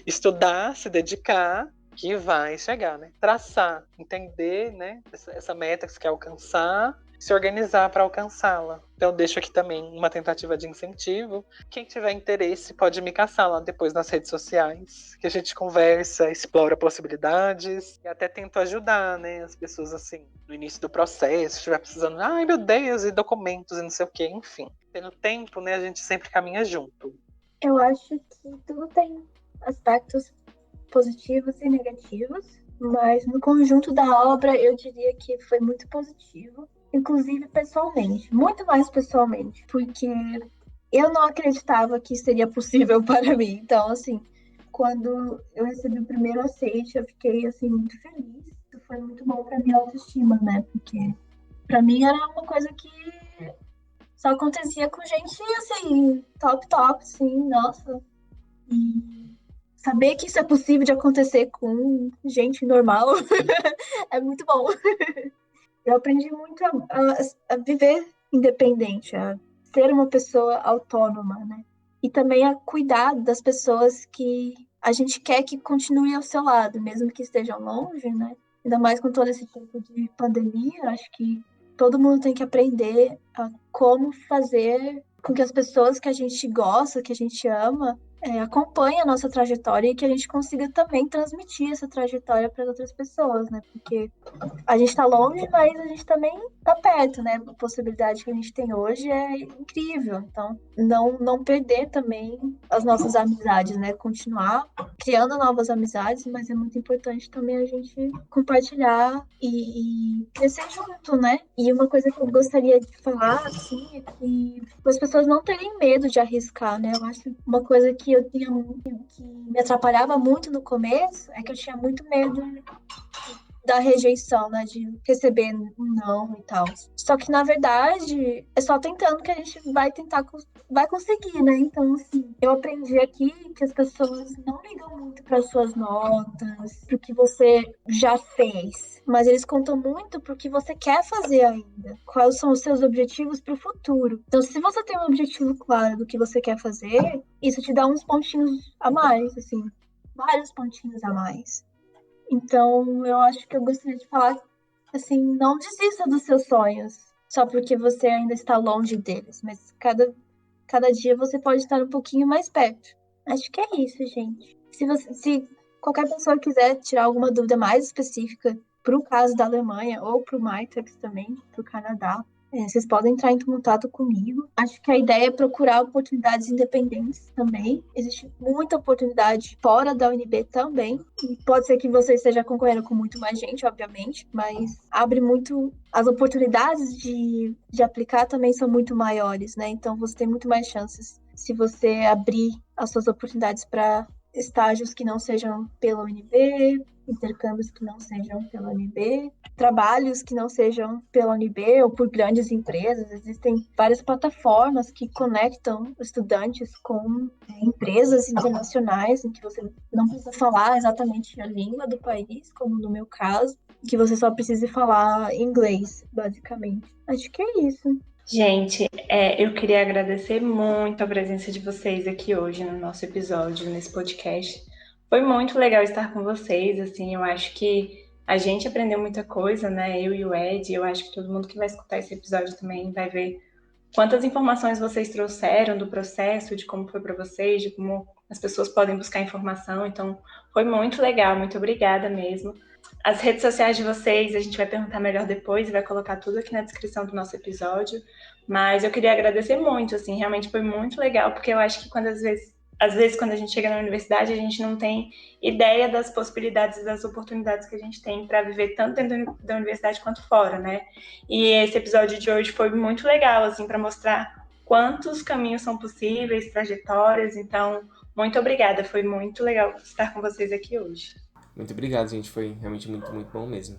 Estudar, se dedicar, que vai chegar, né? Traçar, entender, né? Essa meta que você quer alcançar, se organizar para alcançá-la. Então, eu deixo aqui também uma tentativa de incentivo. Quem tiver interesse pode me caçar lá depois nas redes sociais, que a gente conversa, explora possibilidades e até tento ajudar, né? As pessoas, assim, no início do processo, se estiver precisando, ai meu Deus, e documentos e não sei o quê, enfim. Tendo tempo, né? A gente sempre caminha junto. Eu acho que tudo tem aspectos positivos e negativos, mas no conjunto da obra eu diria que foi muito positivo, inclusive pessoalmente, muito mais pessoalmente, porque eu não acreditava que seria possível para mim. Então, assim, quando eu recebi o primeiro aceite, eu fiquei assim muito feliz. Isso foi muito bom para minha autoestima, né? Porque para mim era uma coisa que só acontecia com gente assim, top, assim, nossa. E saber que isso é possível de acontecer com gente normal é muito bom. Eu aprendi muito a viver independente, a ser uma pessoa autônoma, né? E também a cuidar das pessoas que a gente quer que continuem ao seu lado, mesmo que estejam longe, né? Ainda mais com todo esse tempo de pandemia, acho que todo mundo tem que aprender a como fazer com que as pessoas que a gente gosta, que a gente ama, acompanhem a nossa trajetória e que a gente consiga também transmitir essa trajetória para outras pessoas, né? Porque a gente está longe, mas a gente também está perto, né? A possibilidade que a gente tem hoje é incrível. Então, não perder também as nossas amizades, né? Continuar criando novas amizades, mas é muito importante também a gente compartilhar e crescer junto, né? E uma coisa que eu gostaria de falar, assim, é que as pessoas não terem medo de arriscar, né? Eu acho uma coisa que eu tinha que me atrapalhava muito no começo é que eu tinha muito medo da rejeição, né? De receber um não e tal. Só que, na verdade, é só tentando que a gente vai conseguir, né? Então, assim, eu aprendi aqui que as pessoas não ligam muito para suas notas, pro que você já fez. Mas eles contam muito pro que você quer fazer ainda. Quais são os seus objetivos pro futuro. Então, se você tem um objetivo claro do que você quer fazer, isso te dá uns pontinhos a mais, assim. Vários pontinhos a mais. Então, eu acho que eu gostaria de falar, assim, não desista dos seus sonhos, só porque você ainda está longe deles, mas cada dia você pode estar um pouquinho mais perto. Acho que é isso, gente. Se qualquer pessoa quiser tirar alguma dúvida mais específica para o caso da Alemanha ou para o Maitex também, para o Canadá, vocês podem entrar em contato comigo. Acho que a ideia é procurar oportunidades independentes também. Existe muita oportunidade fora da UNB também. E pode ser que você esteja concorrendo com muito mais gente, obviamente, mas abre muito. As oportunidades de aplicar também são muito maiores, né? Então você tem muito mais chances se você abrir as suas oportunidades para estágios que não sejam pela UNB, intercâmbios que não sejam pela UNB, trabalhos que não sejam pela UNB ou por grandes empresas. Existem várias plataformas que conectam estudantes com empresas internacionais, em que você não precisa falar exatamente a língua do país, como no meu caso, que você só precisa falar inglês, basicamente. Acho que é isso. Gente, eu queria agradecer muito a presença de vocês aqui hoje no nosso episódio, nesse podcast. Foi muito legal estar com vocês, assim, eu acho que a gente aprendeu muita coisa, né? Eu e o Ed, eu acho que todo mundo que vai escutar esse episódio também vai ver quantas informações vocês trouxeram do processo, de como foi para vocês, de como as pessoas podem buscar informação. Então, foi muito legal, muito obrigada mesmo. As redes sociais de vocês, a gente vai perguntar melhor depois e vai colocar tudo aqui na descrição do nosso episódio. Mas eu queria agradecer muito, assim, realmente foi muito legal, porque eu acho que às vezes quando a gente chega na universidade, a gente não tem ideia das possibilidades e das oportunidades que a gente tem para viver tanto dentro da universidade quanto fora, né? E esse episódio de hoje foi muito legal, assim, para mostrar quantos caminhos são possíveis, trajetórias. Então, muito obrigada, foi muito legal estar com vocês aqui hoje. Muito obrigado, gente. Foi realmente muito, muito bom mesmo.